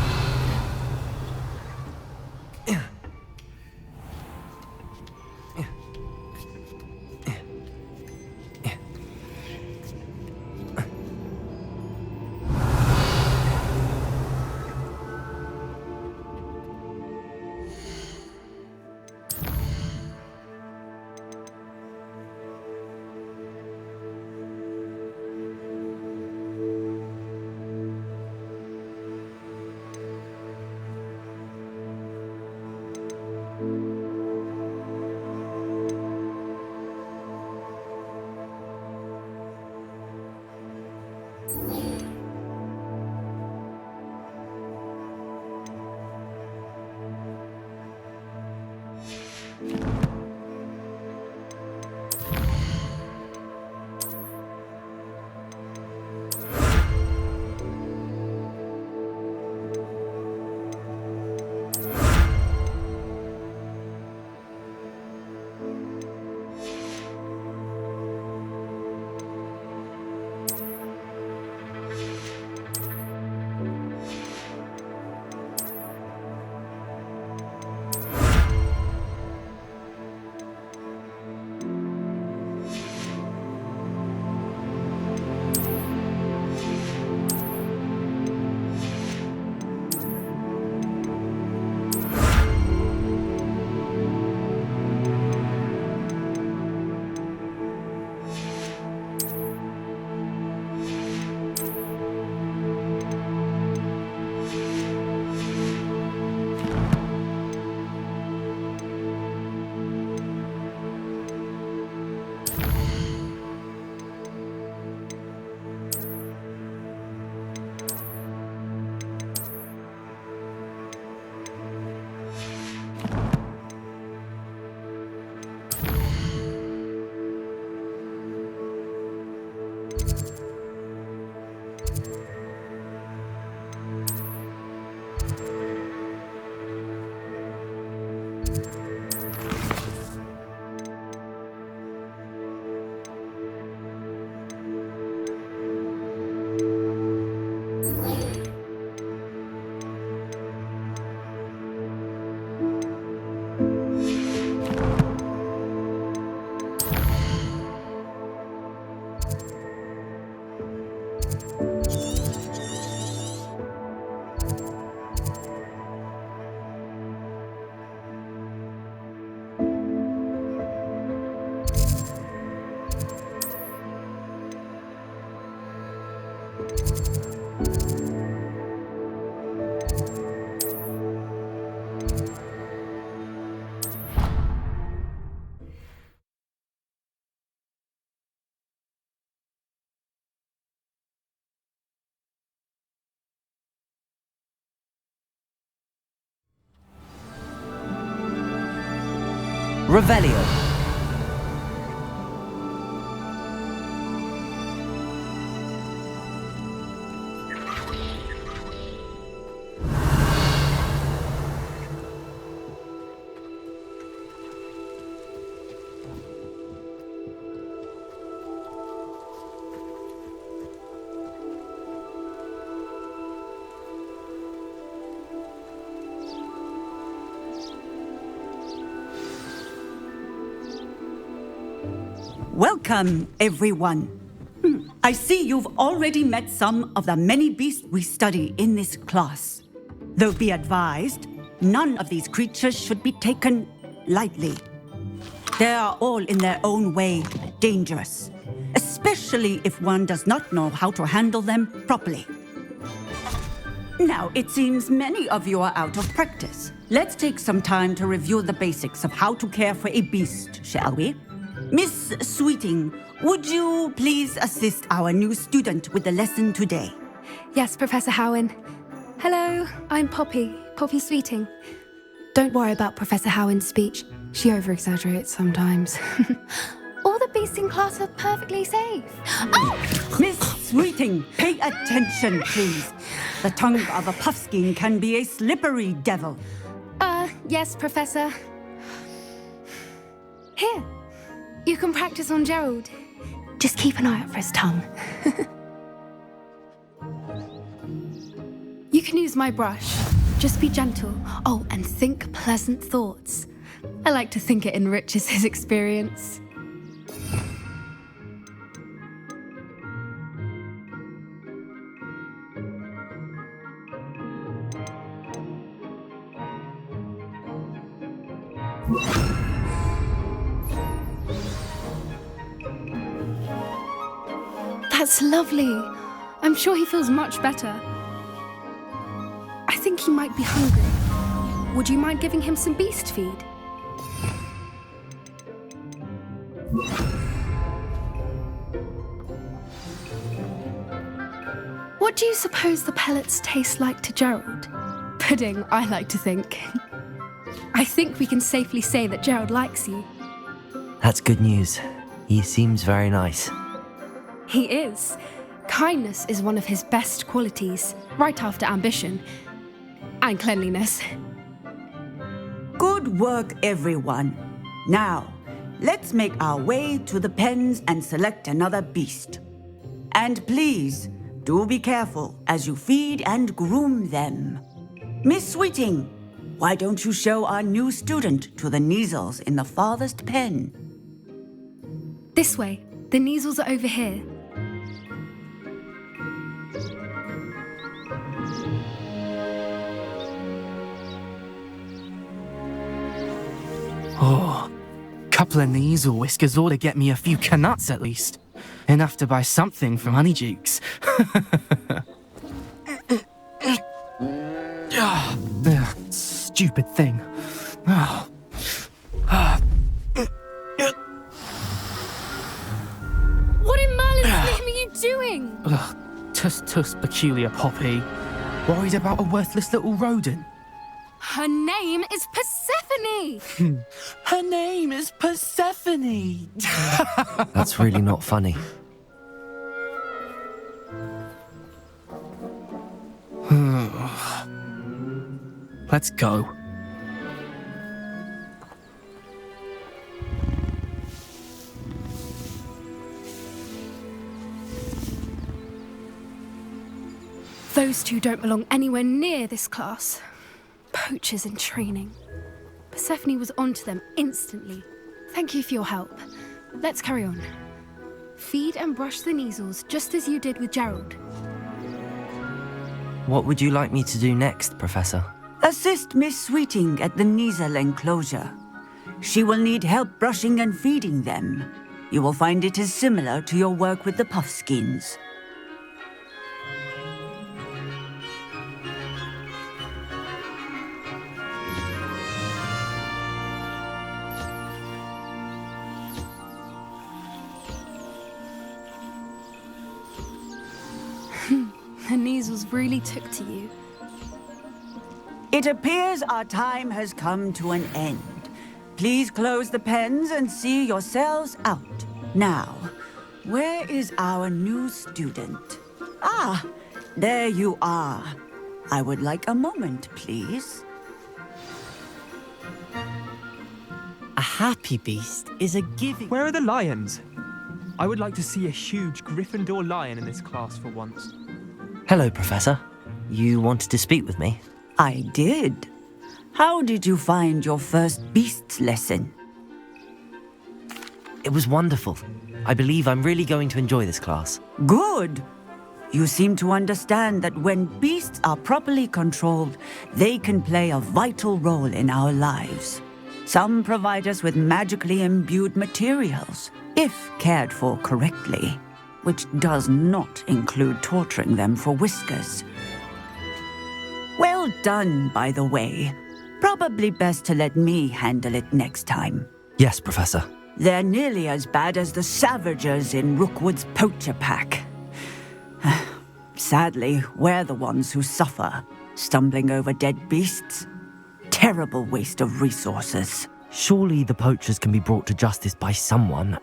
Revelio. Welcome, everyone. I see you've already met some of the many beasts we study in this class. Though be advised, none of these creatures should be taken lightly. They are all in their own way dangerous, especially if one does not know how to handle them properly. Now, it seems many of you are out of practice. Let's take some time to review the basics of how to care for a beast, shall we? Miss Sweeting, would you please assist our new student with the lesson today? Yes, Professor Howen. Hello, I'm Poppy Sweeting. Don't worry about Professor Howen's speech. She over-exaggerates sometimes. All the beasts in class are perfectly safe. Oh! Miss Sweeting, pay attention, please. The tongue of a puffskein can be a slippery devil. Yes, Professor. Here. You can practice on Gerald. Just keep an eye out for his tongue. You can use my brush. Just be gentle. Oh, and think pleasant thoughts. I like to think it enriches his experience. That's lovely. I'm sure he feels much better. I think he might be hungry. Would you mind giving him some beast feed? What do you suppose the pellets taste like to Gerald? Pudding, I like to think. I think we can safely say that Gerald likes you. That's good news. He seems very nice. He is. Kindness is one of his best qualities, right after ambition. And cleanliness. Good work, everyone. Now, let's make our way to the pens and select another beast. And please, do be careful as you feed and groom them. Miss Sweeting, why don't you show our new student to the Kneazles in the farthest pen? This way. The Kneazles are over here. Oh, couple of Kneazle whiskers ought to get me a few canuts at least. Enough to buy something from Honeydukes. Stupid thing. What in Merlin's name are you doing? Tuss, peculiar Poppy. Worried about a worthless little rodent. Her name is Persephone! Her name is Persephone! That's really not funny. Let's go. Those two don't belong anywhere near this class. Poachers in training. Persephone was onto them instantly. Thank you for your help. Let's carry on. Feed and brush the Kneazles just as you did with Gerald. What would you like me to do next, Professor? Assist Miss Sweeting at the Kneazle enclosure. She will need help brushing and feeding them. You will find it is similar to your work with the Puffskins. The Kneazles really took to you. It appears our time has come to an end. Please close the pens and see yourselves out. Now, where is our new student? Ah, there you are. I would like a moment, please. A happy beast is a giving... Where are the lions? I would like to see a huge Gryffindor lion in this class for once. Hello, Professor. You wanted to speak with me? I did. How did you find your first beasts lesson? It was wonderful. I believe I'm really going to enjoy this class. Good. You seem to understand that when beasts are properly controlled, they can play a vital role in our lives. Some provide us with magically imbued materials, if cared for correctly, which does not include torturing them for whiskers. Well done, by the way. Probably best to let me handle it next time. Yes, Professor. They're nearly as bad as the Savagers in Rookwood's poacher pack. Sadly, we're the ones who suffer, stumbling over dead beasts. Terrible waste of resources. Surely the poachers can be brought to justice by someone.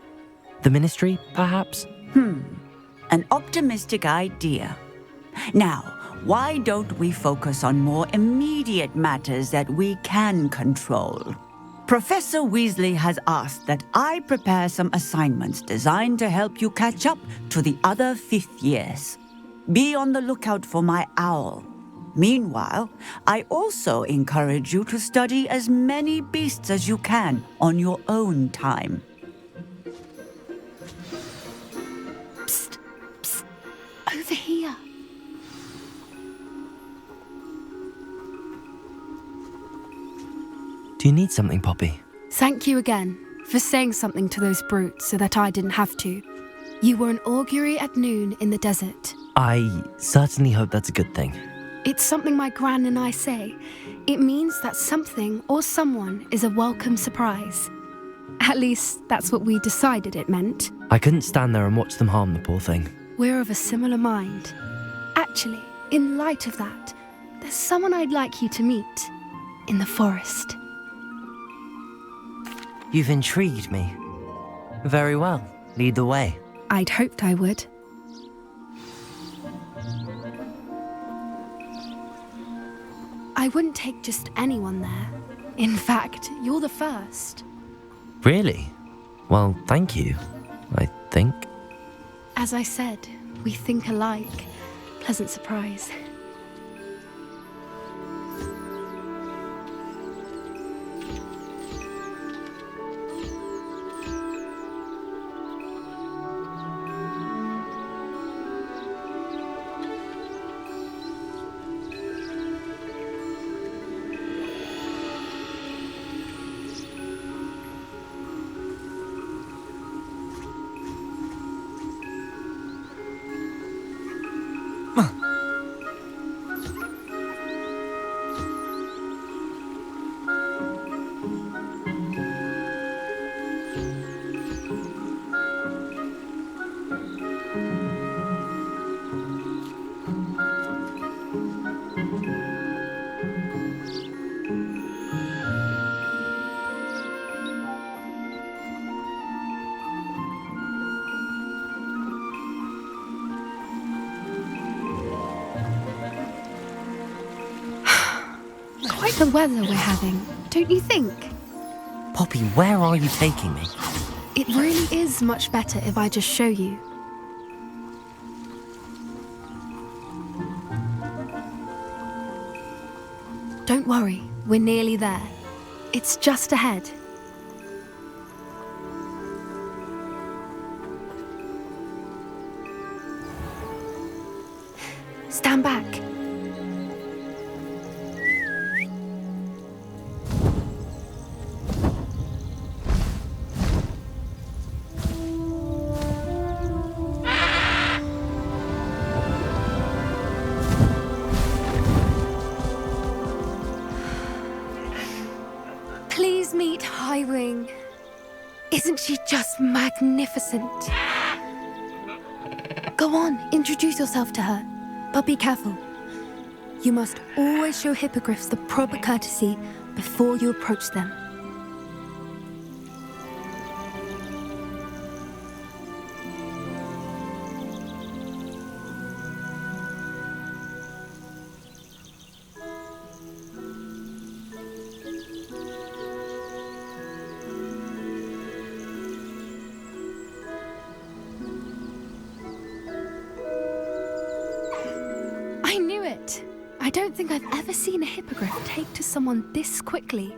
The Ministry, perhaps? An optimistic idea. Now, why don't we focus on more immediate matters that we can control? Professor Weasley has asked that I prepare some assignments designed to help you catch up to the other 5th years. Be on the lookout for my owl. Meanwhile, I also encourage you to study as many beasts as you can on your own time. Psst, psst, over here. Do you need something, Poppy? Thank you again for saying something to those brutes so that I didn't have to. You were an augury at noon in the desert. I certainly hope that's a good thing. It's something my gran and I say. It means that something or someone is a welcome surprise. At least, that's what we decided it meant. I couldn't stand there and watch them harm the poor thing. We're of a similar mind. Actually, in light of that, there's someone I'd like you to meet in the forest. You've intrigued me. Very well. Lead the way. I'd hoped I would. I wouldn't take just anyone there. In fact, you're the first. Really? Well, thank you, I think. As I said, we think alike. Pleasant surprise. Quite the weather we're having, don't you think? Poppy, where are you taking me? It really is much better if I just show you. Don't worry, we're nearly there. It's just ahead. Stand back. Please meet Highwing. Isn't she just magnificent? Go on, introduce yourself to her. But be careful. You must always show hippogriffs the proper courtesy before you approach them. I don't think I've ever seen a hippogriff take to someone this quickly.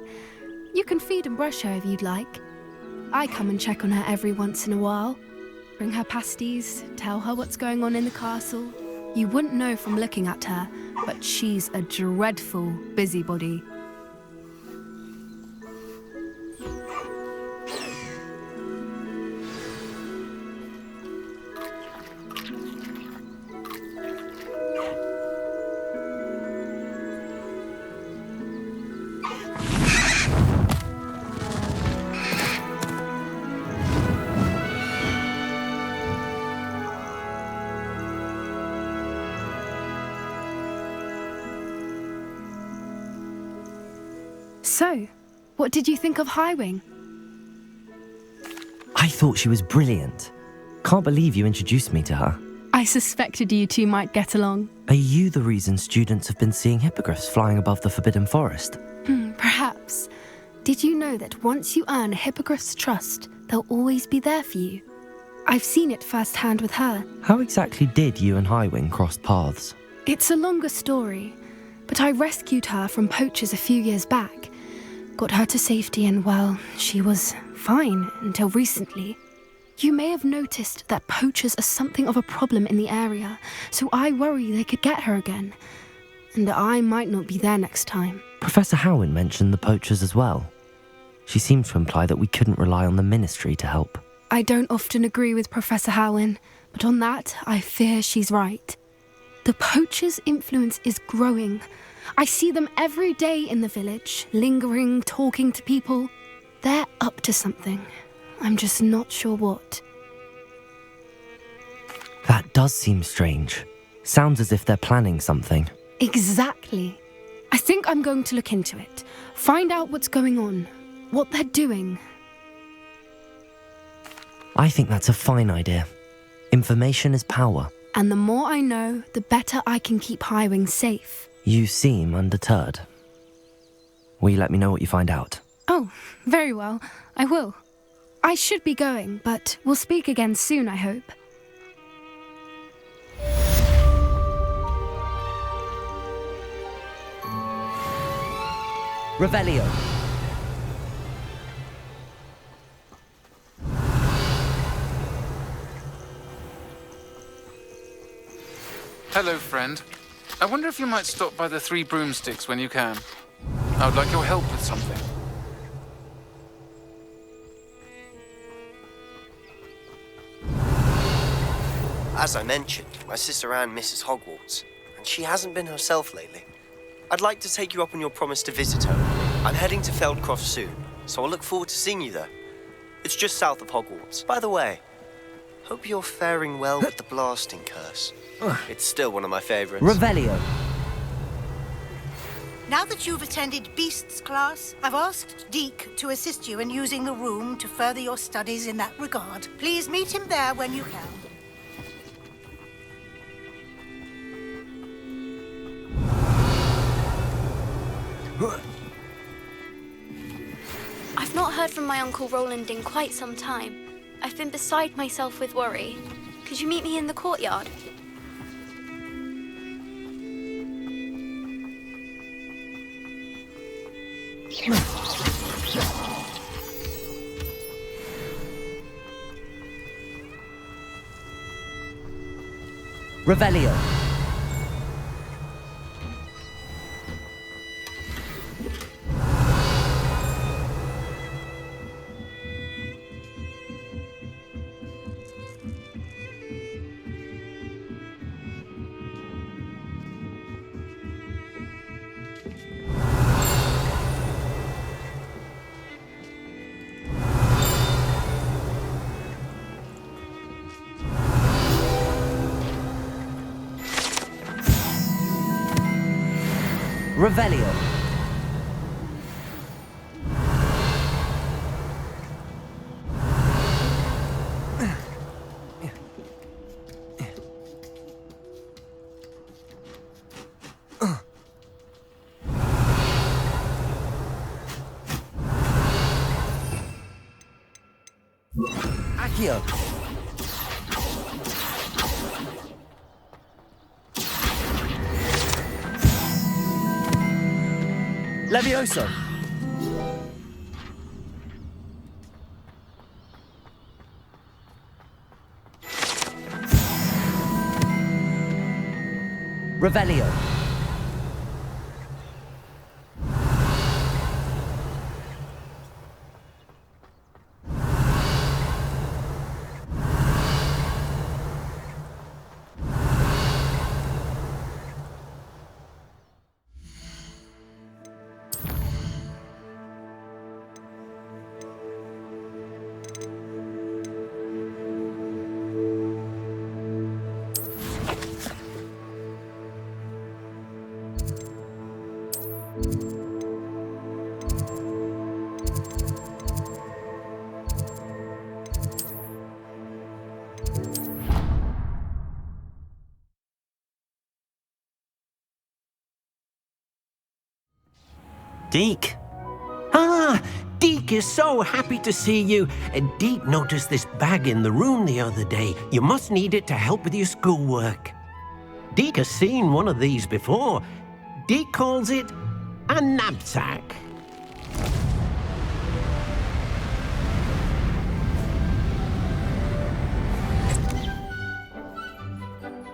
You can feed and brush her if you'd like. I come and check on her every once in a while. Bring her pasties, tell her what's going on in the castle. You wouldn't know from looking at her, but she's a dreadful busybody. So, what did you think of Highwing? I thought she was brilliant. Can't believe you introduced me to her. I suspected you two might get along. Are you the reason students have been seeing hippogriffs flying above the Forbidden Forest? Perhaps. Did you know that once you earn a hippogriff's trust, they'll always be there for you? I've seen it firsthand with her. How exactly did you and Highwing cross paths? It's a longer story, but I rescued her from poachers a few years back. Got her to safety and, well, she was fine until recently. You may have noticed that poachers are something of a problem in the area, so I worry they could get her again. And I might not be there next time. Professor Howin mentioned the poachers as well. She seemed to imply that we couldn't rely on the ministry to help. I don't often agree with Professor Howin, but on that, I fear she's right. The poachers' influence is growing. I see them every day in the village, lingering, talking to people. They're up to something. I'm just not sure what. That does seem strange. Sounds as if they're planning something. Exactly. I think I'm going to look into it. Find out what's going on. What they're doing. I think that's a fine idea. Information is power. And the more I know, the better I can keep Highwing safe. You seem undeterred. Will you let me know what you find out? Oh, very well. I will. I should be going, but we'll speak again soon, I hope. Revelio. Hello, friend. I wonder if you might stop by the Three Broomsticks when you can. I would like your help with something. As I mentioned, my sister Anne misses Hogwarts, and she hasn't been herself lately. I'd like to take you up on your promise to visit her. I'm heading to Feldcroft soon, so I'll look forward to seeing you there. It's just south of Hogwarts. By the way, hope you're faring well with the blasting curse. It's still one of my favorites. Revelio. Now that you've attended Beasts class, I've asked Deke to assist you in using the room to further your studies in that regard. Please meet him there when you can. I've not heard from my Uncle Roland in quite some time. I've been beside myself with worry. Could you meet me in the courtyard? Revelio. Revelio. Accio. Levioso. Revelio. Deke. Ah, Deke is so happy to see you. Deke noticed this bag in the room the other day. You must need it to help with your schoolwork. Deke has seen one of these before. Deke calls it a knapsack.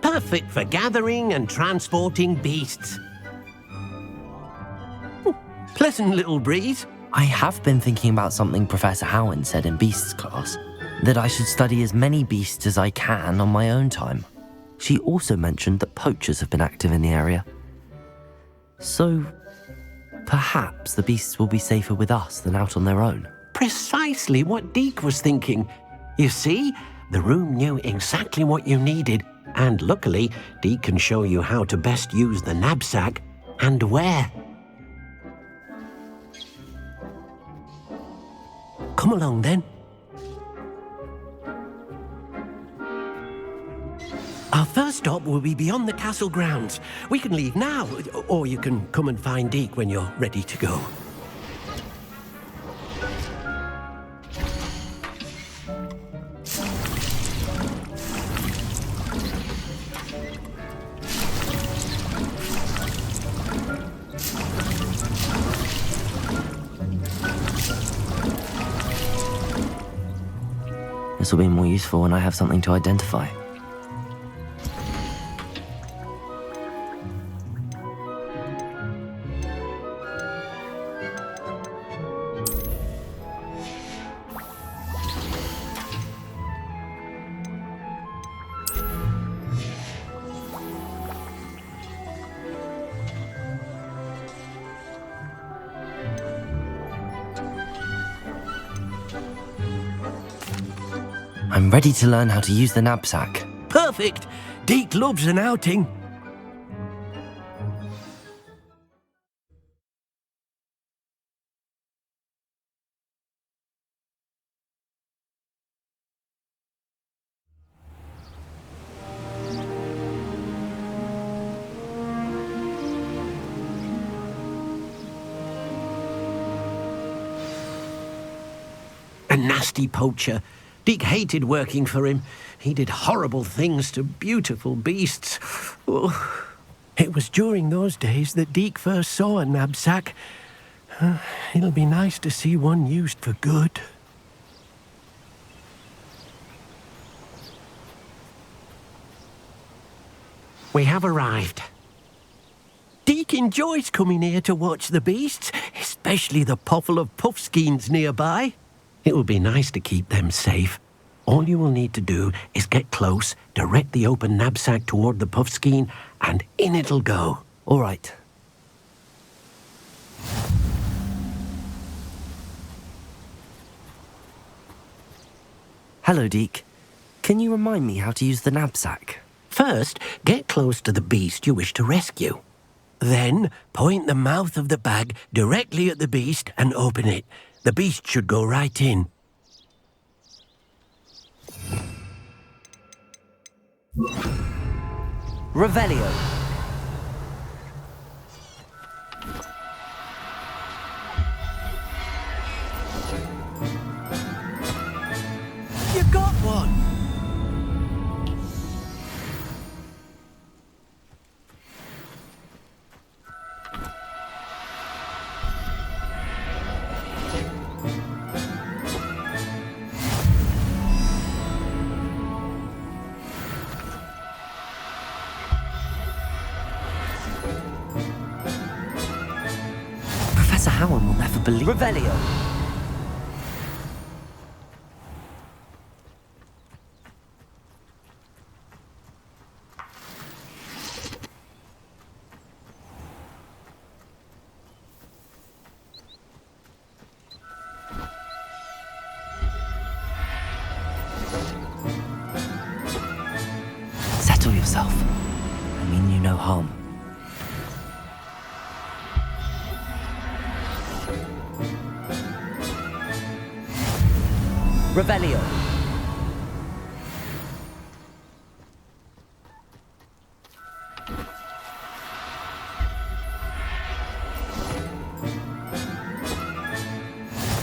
Perfect for gathering and transporting beasts. Pleasant little breeze. I have been thinking about something Professor Howin said in Beasts class, that I should study as many beasts as I can on my own time. She also mentioned that poachers have been active in the area. So, perhaps the beasts will be safer with us than out on their own. Precisely what Deke was thinking. You see, the room knew exactly what you needed, And luckily, Deke can show you how to best use the knapsack and where. Come along then. Our first stop will be beyond the castle grounds. We can leave now, or you can come and find Deke when you're ready to go. This will be more useful when I have something to identify. I'm ready to learn how to use the knapsack. Perfect! Deke loves an outing. A nasty poacher. Deke hated working for him. He did horrible things to beautiful beasts. Oh. It was during those days that Deke first saw a knapsack. It'll be nice to see one used for good. We have arrived. Deke enjoys coming here to watch the beasts, especially the potful of puffskeins nearby. It will be nice to keep them safe. All you will need to do is get close, direct the open knapsack toward the puffskein, and in it'll go. All right. Hello, Deke. Can you remind me how to use the knapsack? First, get close to the beast you wish to rescue. Then, point the mouth of the bag directly at the beast and open it. The beast should go right in. Revelio. You got one! Professor Howard will never believe... Revelio. Settle yourself. I mean you no harm. Revelio.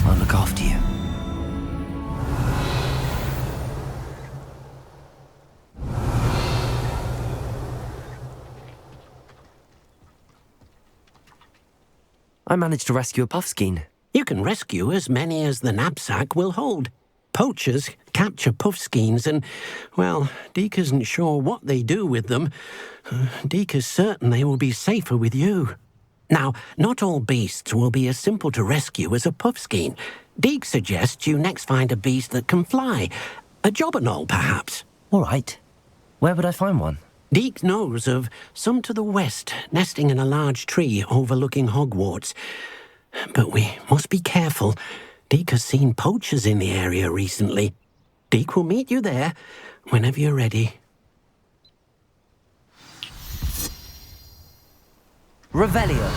I'll look after you. I managed to rescue a puffskein. You can rescue as many as the knapsack will hold. Poachers capture puffskeins and, well, Deke isn't sure what they do with them. Deke is certain they will be safer with you. Now, not all beasts will be as simple to rescue as a puffskein. Deke suggests you next find a beast that can fly. A jobberknoll, perhaps. All right. Where would I find one? Deke knows of some to the west, nesting in a large tree overlooking Hogwarts. But we must be careful. Deke has seen poachers in the area recently. Deke will meet you there whenever you're ready. Revelio.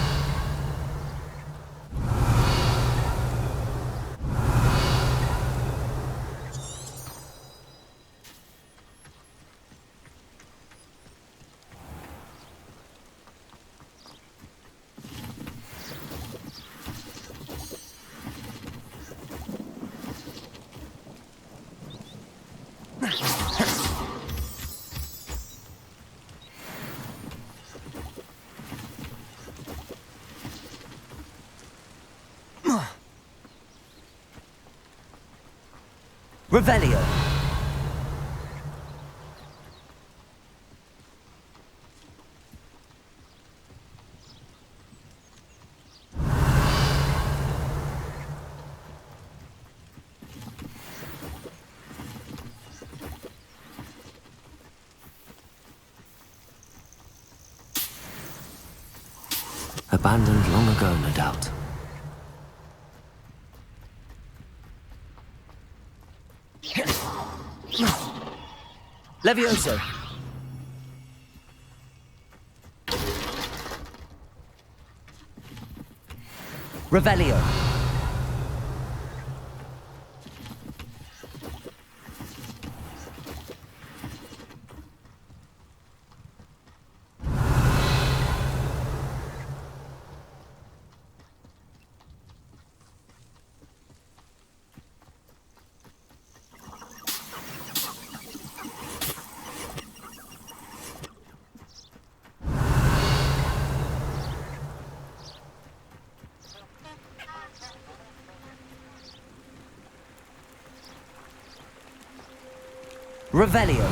Revelio. Abandoned long ago, no doubt. Levioso. Revelio. Revelio.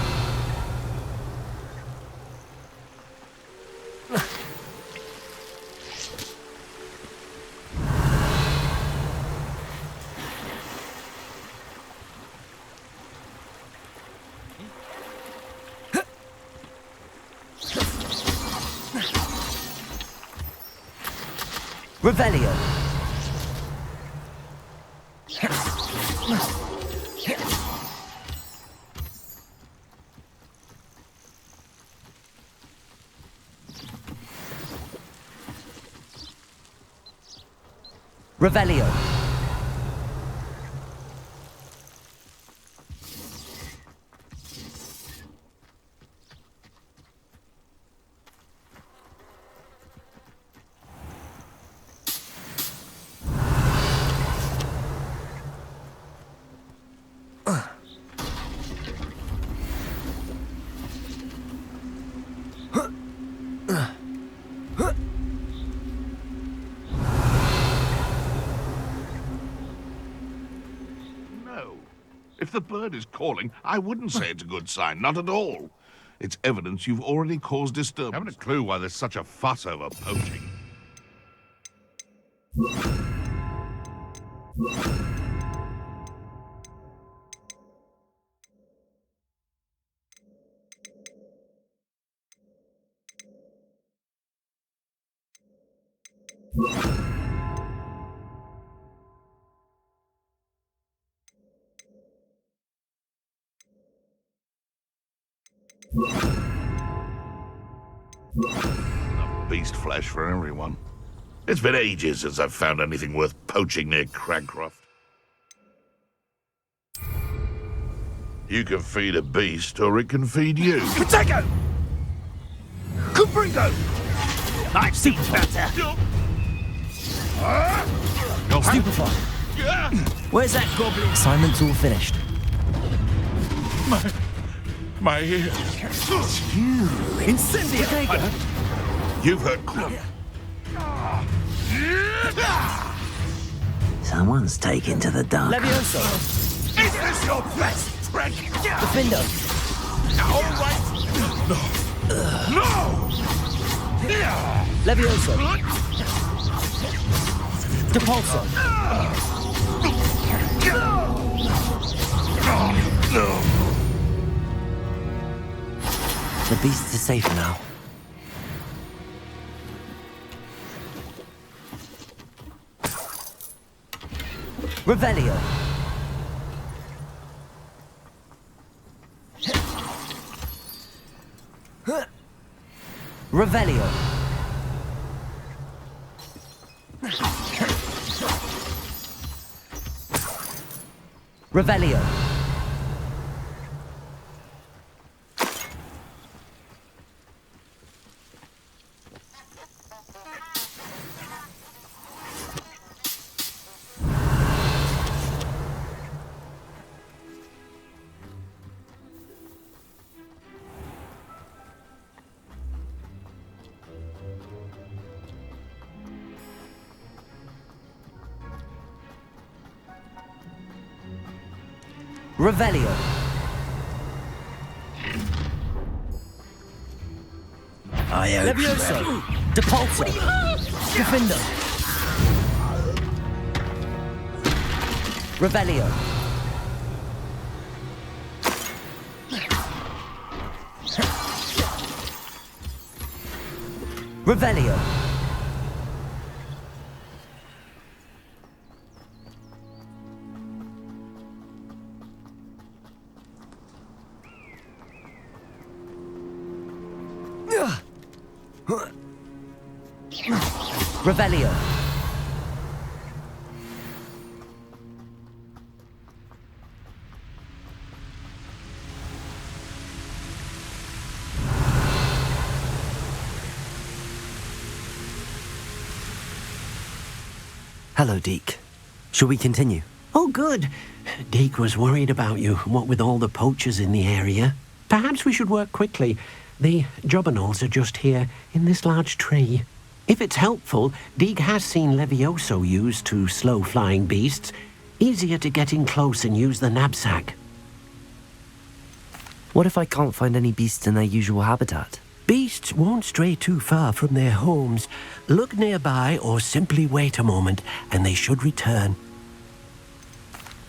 Revelio. Revelio. If the bird is calling, I wouldn't say it's a good sign, not at all. It's evidence you've already caused disturbance. Haven't a clue why there's such a fuss over poaching. Enough beast flesh for everyone. It's been ages since I've found anything worth poaching near Cragcroft. You can feed a beast, or it can feed you. Potato! Cupringo! I've seen better! Stupefy. Where's that goblin? Assignment's all finished. My ears. You incendiary! You've heard Club. Someone's taken to the dark. Levioso. Is this your best trick? Defendo. All right. No! Levioso. Depulso. The beasts are safe now. Revelio. Revelio. Revelio. Revelio. Levioso. Depulso. Defendo. Revelio. Revelio. Revelio. Hello, Deke. Shall we continue? Oh, good. Deke was worried about you, what with all the poachers in the area. Perhaps we should work quickly. The jobberknolls are just here, in this large tree. If it's helpful, Deke has seen Levioso used to slow flying beasts. Easier to get in close and use the knapsack. What if I can't find any beasts in their usual habitat? Beasts won't stray too far from their homes. Look nearby or simply wait a moment, and they should return.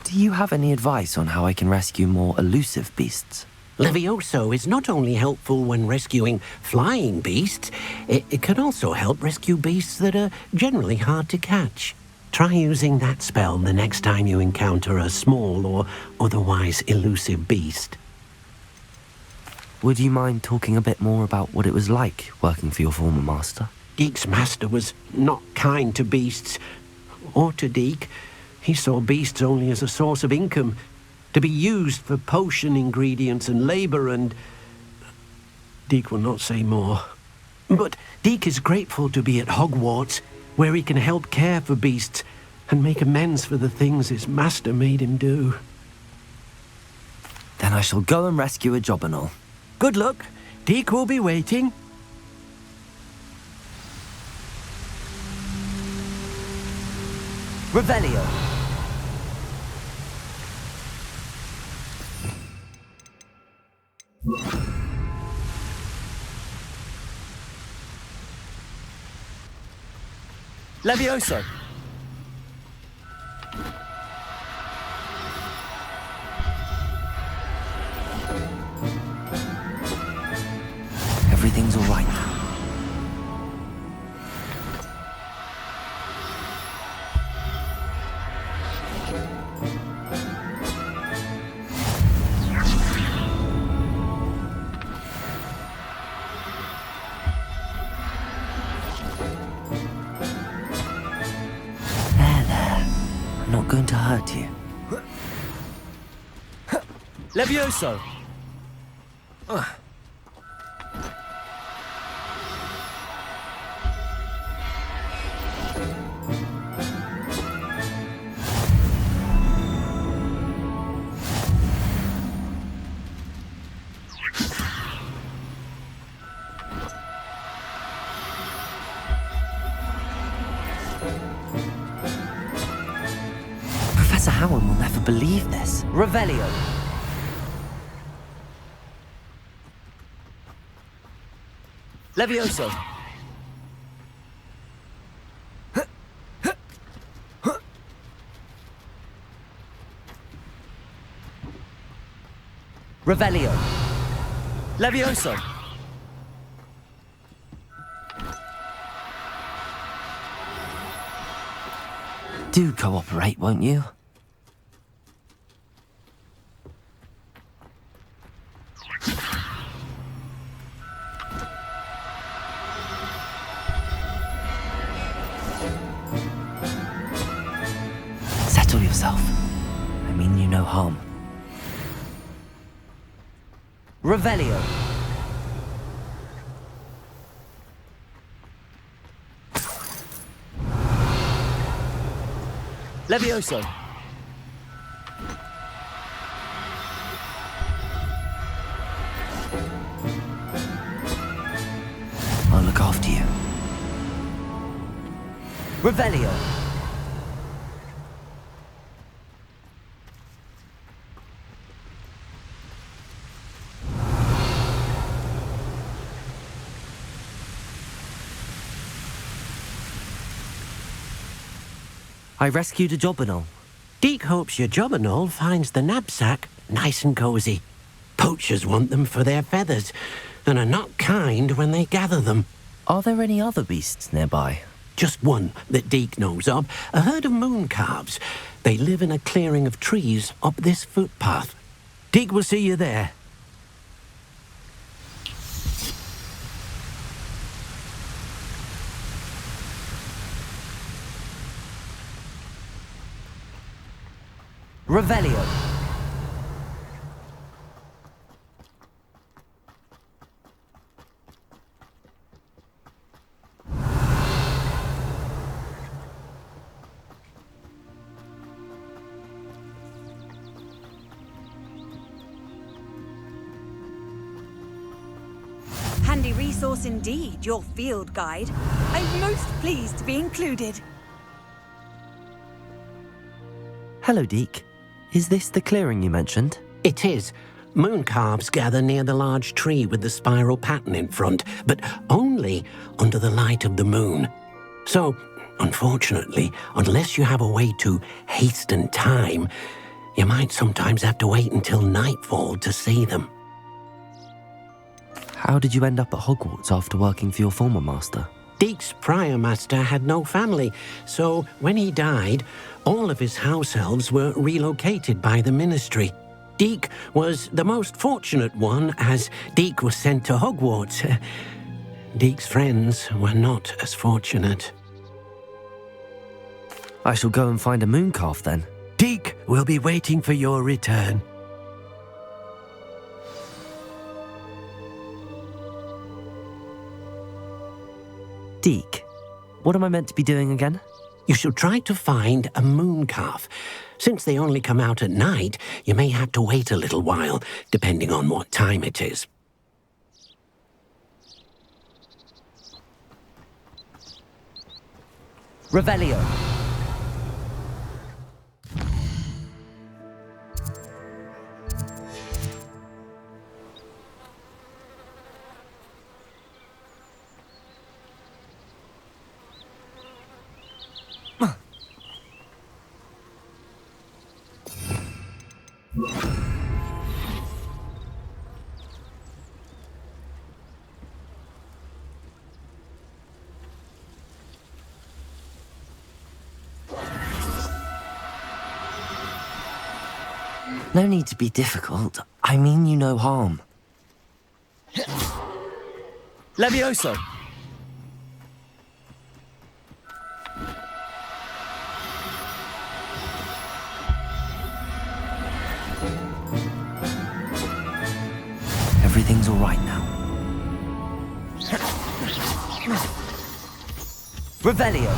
Do you have any advice on how I can rescue more elusive beasts? Levioso is not only helpful when rescuing flying beasts, it can also help rescue beasts that are generally hard to catch. Try using that spell the next time you encounter a small or otherwise elusive beast. Would you mind talking a bit more about what it was like working for your former master? Deke's master was not kind to beasts, or to Deke. He saw beasts only as a source of income, to be used for potion ingredients and labor, and Deke will not say more. But Deke is grateful to be at Hogwarts, where he can help care for beasts and make amends for the things his master made him do. Then I shall go and rescue a jobberknoll. Good luck. Deke will be waiting. Revelio. Levioso. Everything's all right now. I'm not going to hurt you. Levioso! Professor Howard will never believe this. Revelio. Levioso. Revelio. Levioso. Do cooperate, won't you? Settle yourself. I mean you no harm. Revelio. Levioso. I'll look after you. Revelio. I rescued a Jobberknoll. Deke hopes your Jobberknoll finds the knapsack nice and cozy. Poachers want them for their feathers, and are not kind when they gather them. Are there any other beasts nearby? Just one that Deke knows of, a herd of moon calves. They live in a clearing of trees up this footpath. Deke will see you there. Revelio. Handy resource indeed, your field guide. I'm most pleased to be included. Hello, Deke. Is this the clearing you mentioned? It is. Moon calves gather near the large tree with the spiral pattern in front, but only under the light of the moon. So, unfortunately, unless you have a way to hasten time, you might sometimes have to wait until nightfall to see them. How did you end up at Hogwarts after working for your former master? Deke's prior master had no family, so when he died, all of his house elves were relocated by the ministry. Deke was the most fortunate one, as Deke was sent to Hogwarts. Deke's friends were not as fortunate. I shall go and find a moon calf then. Deke will be waiting for your return. Deke, what am I meant to be doing again? You shall try to find a moon calf. Since they only come out at night, you may have to wait a little while, depending on what time it is. Revelio. No need to be difficult. I mean you no harm. Levioso! Everything's all right now. Revelio!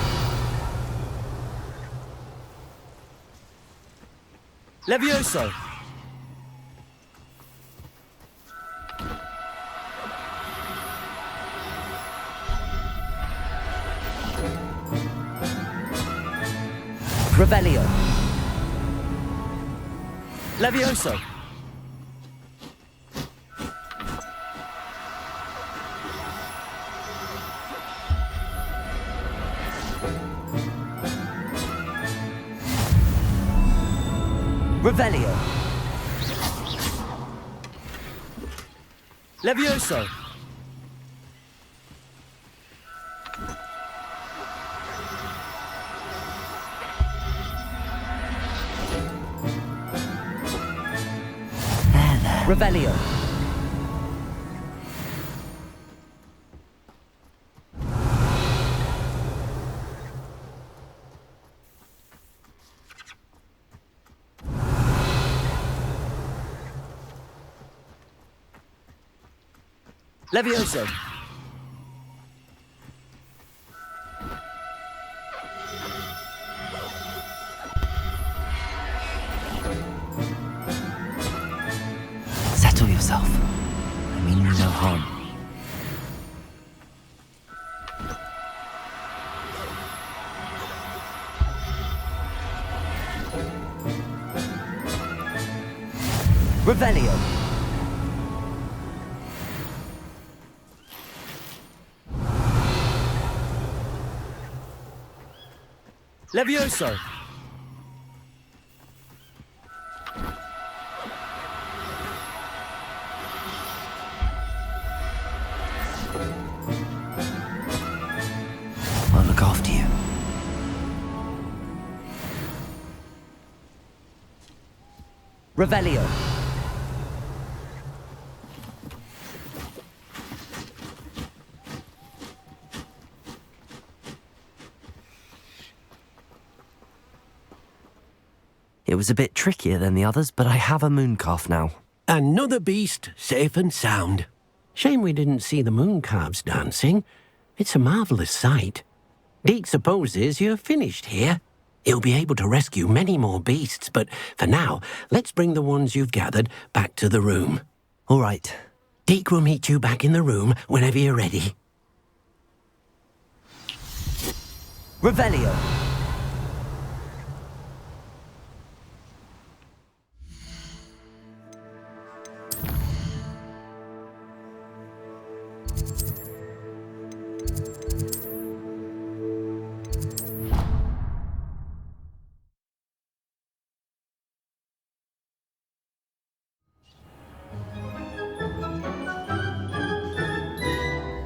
Levioso! Revelio! Levioso! Revelio! Levioso! Revelio! Levioso! Settle yourself. I mean you no harm. Revelio. Levioso. I'll look after you. Revelio. It was a bit trickier than the others, but I have a mooncalf now. Another beast, safe and sound. Shame we didn't see the mooncalves dancing. It's a marvellous sight. Deke supposes you're finished here. He'll be able to rescue many more beasts, but for now, let's bring the ones you've gathered back to the room. All right. Deke will meet you back in the room whenever you're ready. Revelio.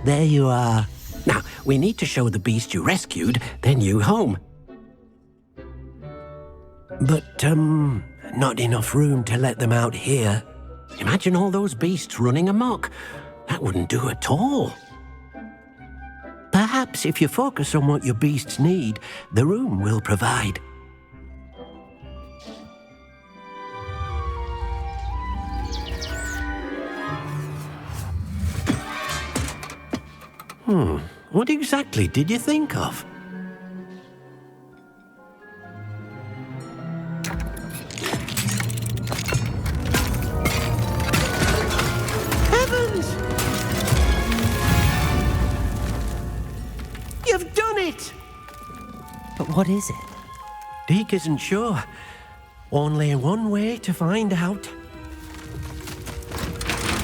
There you are. Now, we need to show the beast you rescued their new home. But, not enough room to let them out here. Imagine all those beasts running amok. That wouldn't do at all. Perhaps if you focus on what your beasts need, the room will provide. What exactly did you think of? Heavens! You've done it! But what is it? Deke isn't sure. Only one way to find out.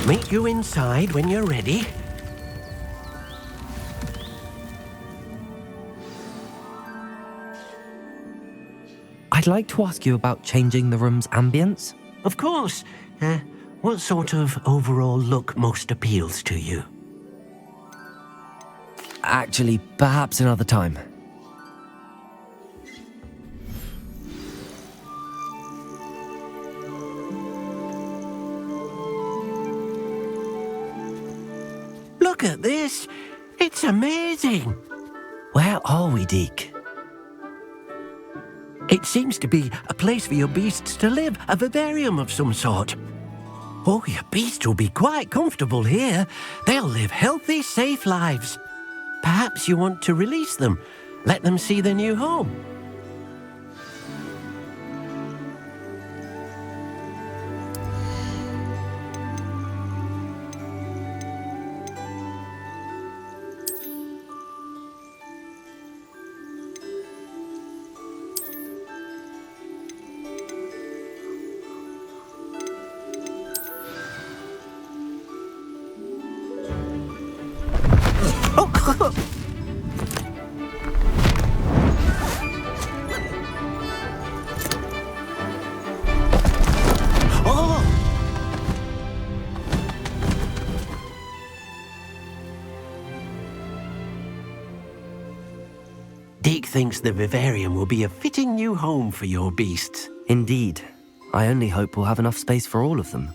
Meet you inside when you're ready. I'd like to ask you about changing the room's ambience. Of course. What sort of overall look most appeals to you? Actually, perhaps another time. Look at this. It's amazing. Where are we, Deke? It seems to be a place for your beasts to live, a vivarium of some sort. Oh, your beasts will be quite comfortable here. They'll live healthy, safe lives. Perhaps you want to release them, let them see their new home. Deke thinks the vivarium will be a fitting new home for your beasts. Indeed. I only hope we'll have enough space for all of them.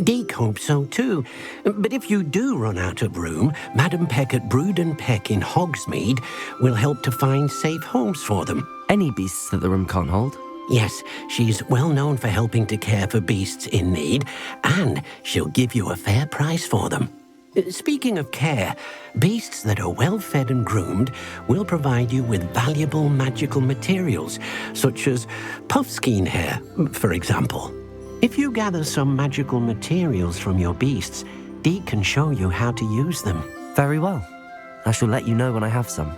Deke hopes so too. But if you do run out of room, Madam Peck at Brood and Peck in Hogsmeade will help to find safe homes for them. Any beasts that the room can't hold? Yes, she's well known for helping to care for beasts in need, and she'll give you a fair price for them. Speaking of care, beasts that are well fed and groomed will provide you with valuable magical materials, such as puffskein hair, for example. If you gather some magical materials from your beasts, Deke can show you how to use them. Very well. I shall let you know when I have some.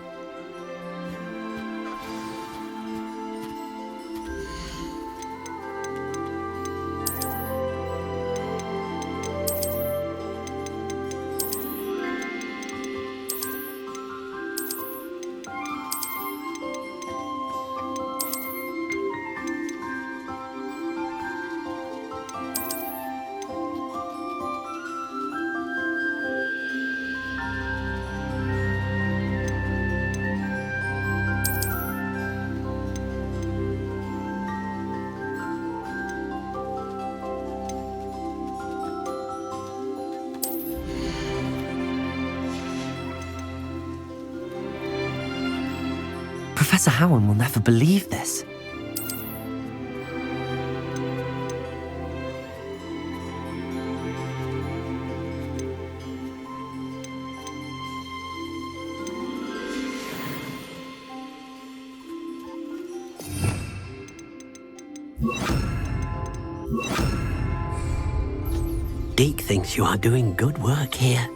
Professor Howen will never believe this. Deke thinks you are doing good work here.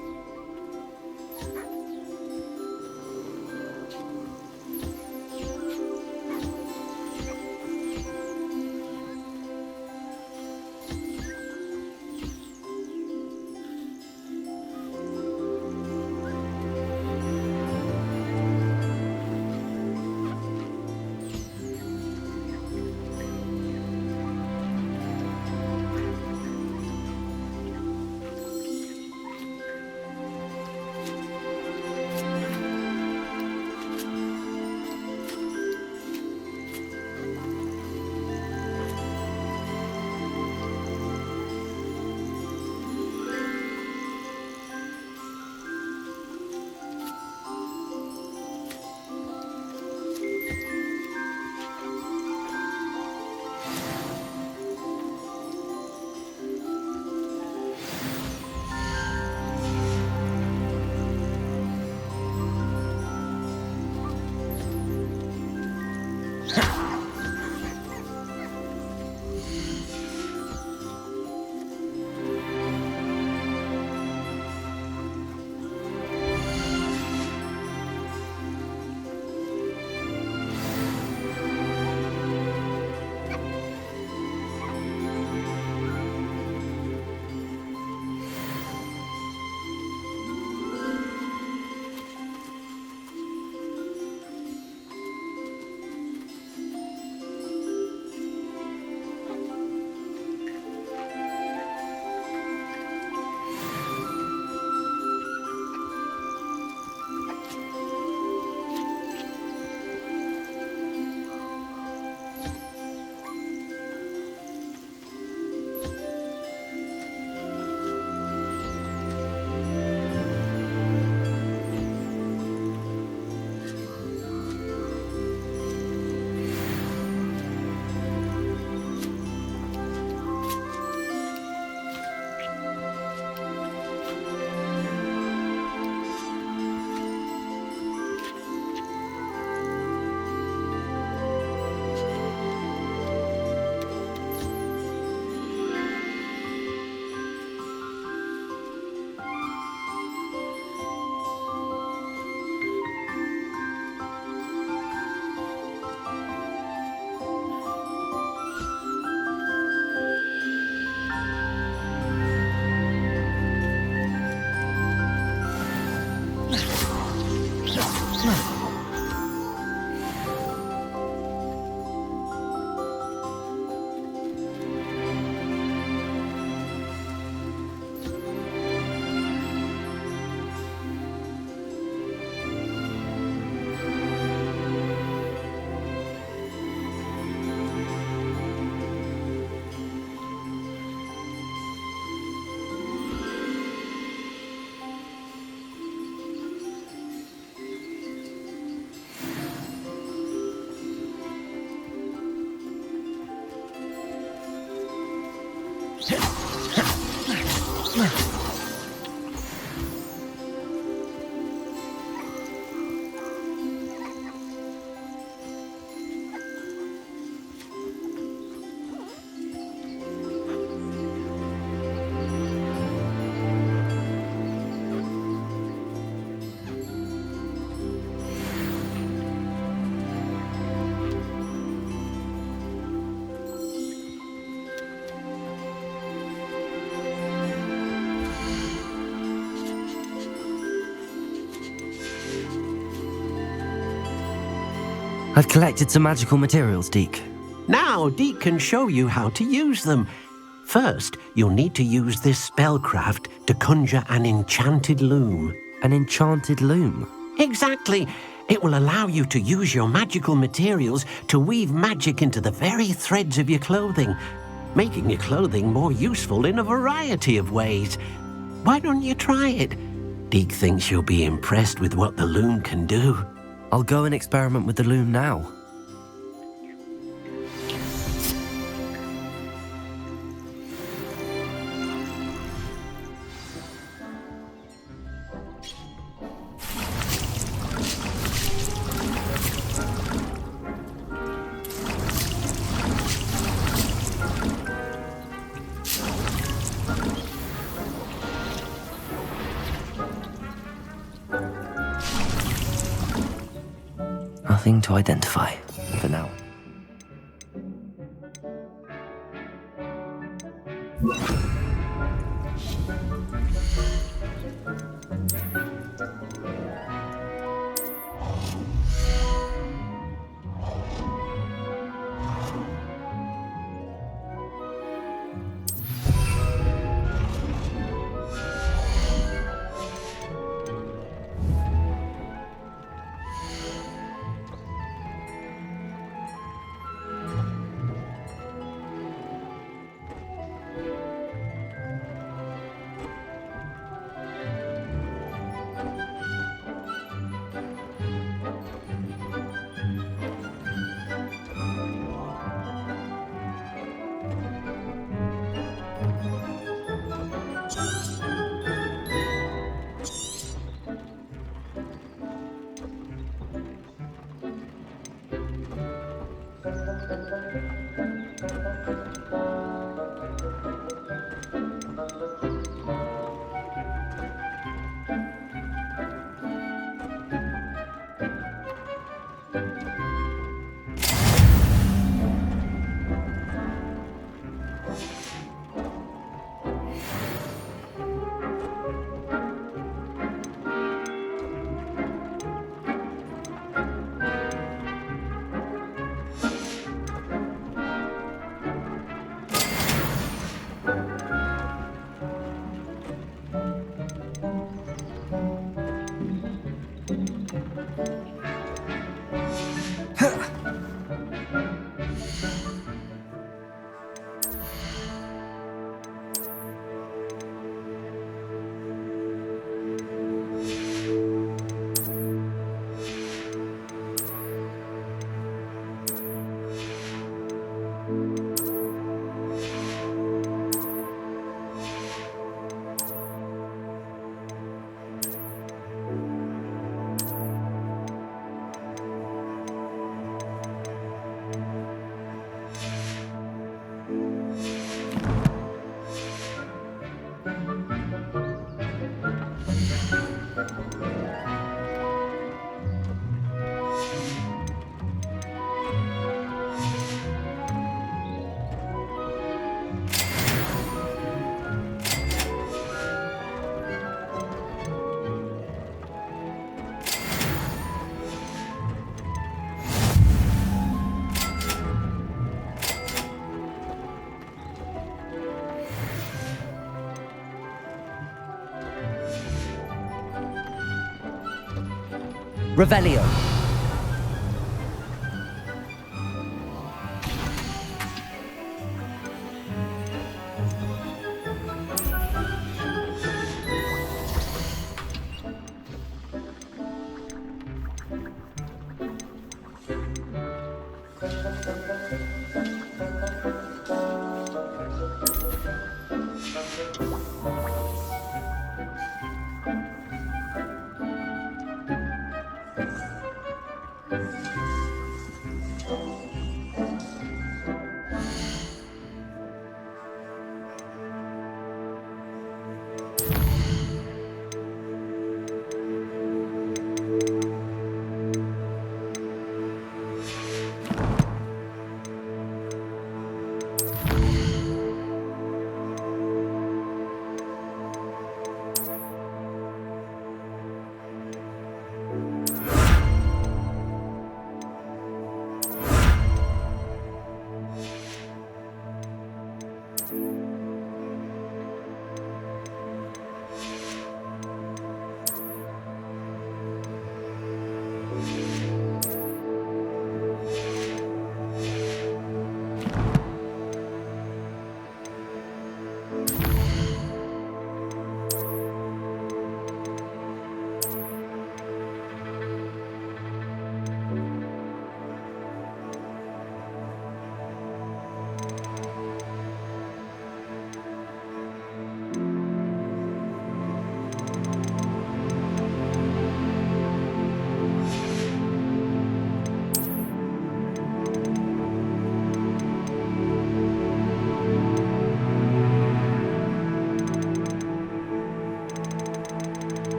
I've collected some magical materials, Deke. Now, Deke can show you how to use them. First, you'll need to use this spellcraft to conjure an enchanted loom. An enchanted loom? Exactly. It will allow you to use your magical materials to weave magic into the very threads of your clothing, making your clothing more useful in a variety of ways. Why don't you try it? Deke thinks you'll be impressed with what the loom can do. I'll go and experiment with the loom now. Nothing to identify for now. Revelio.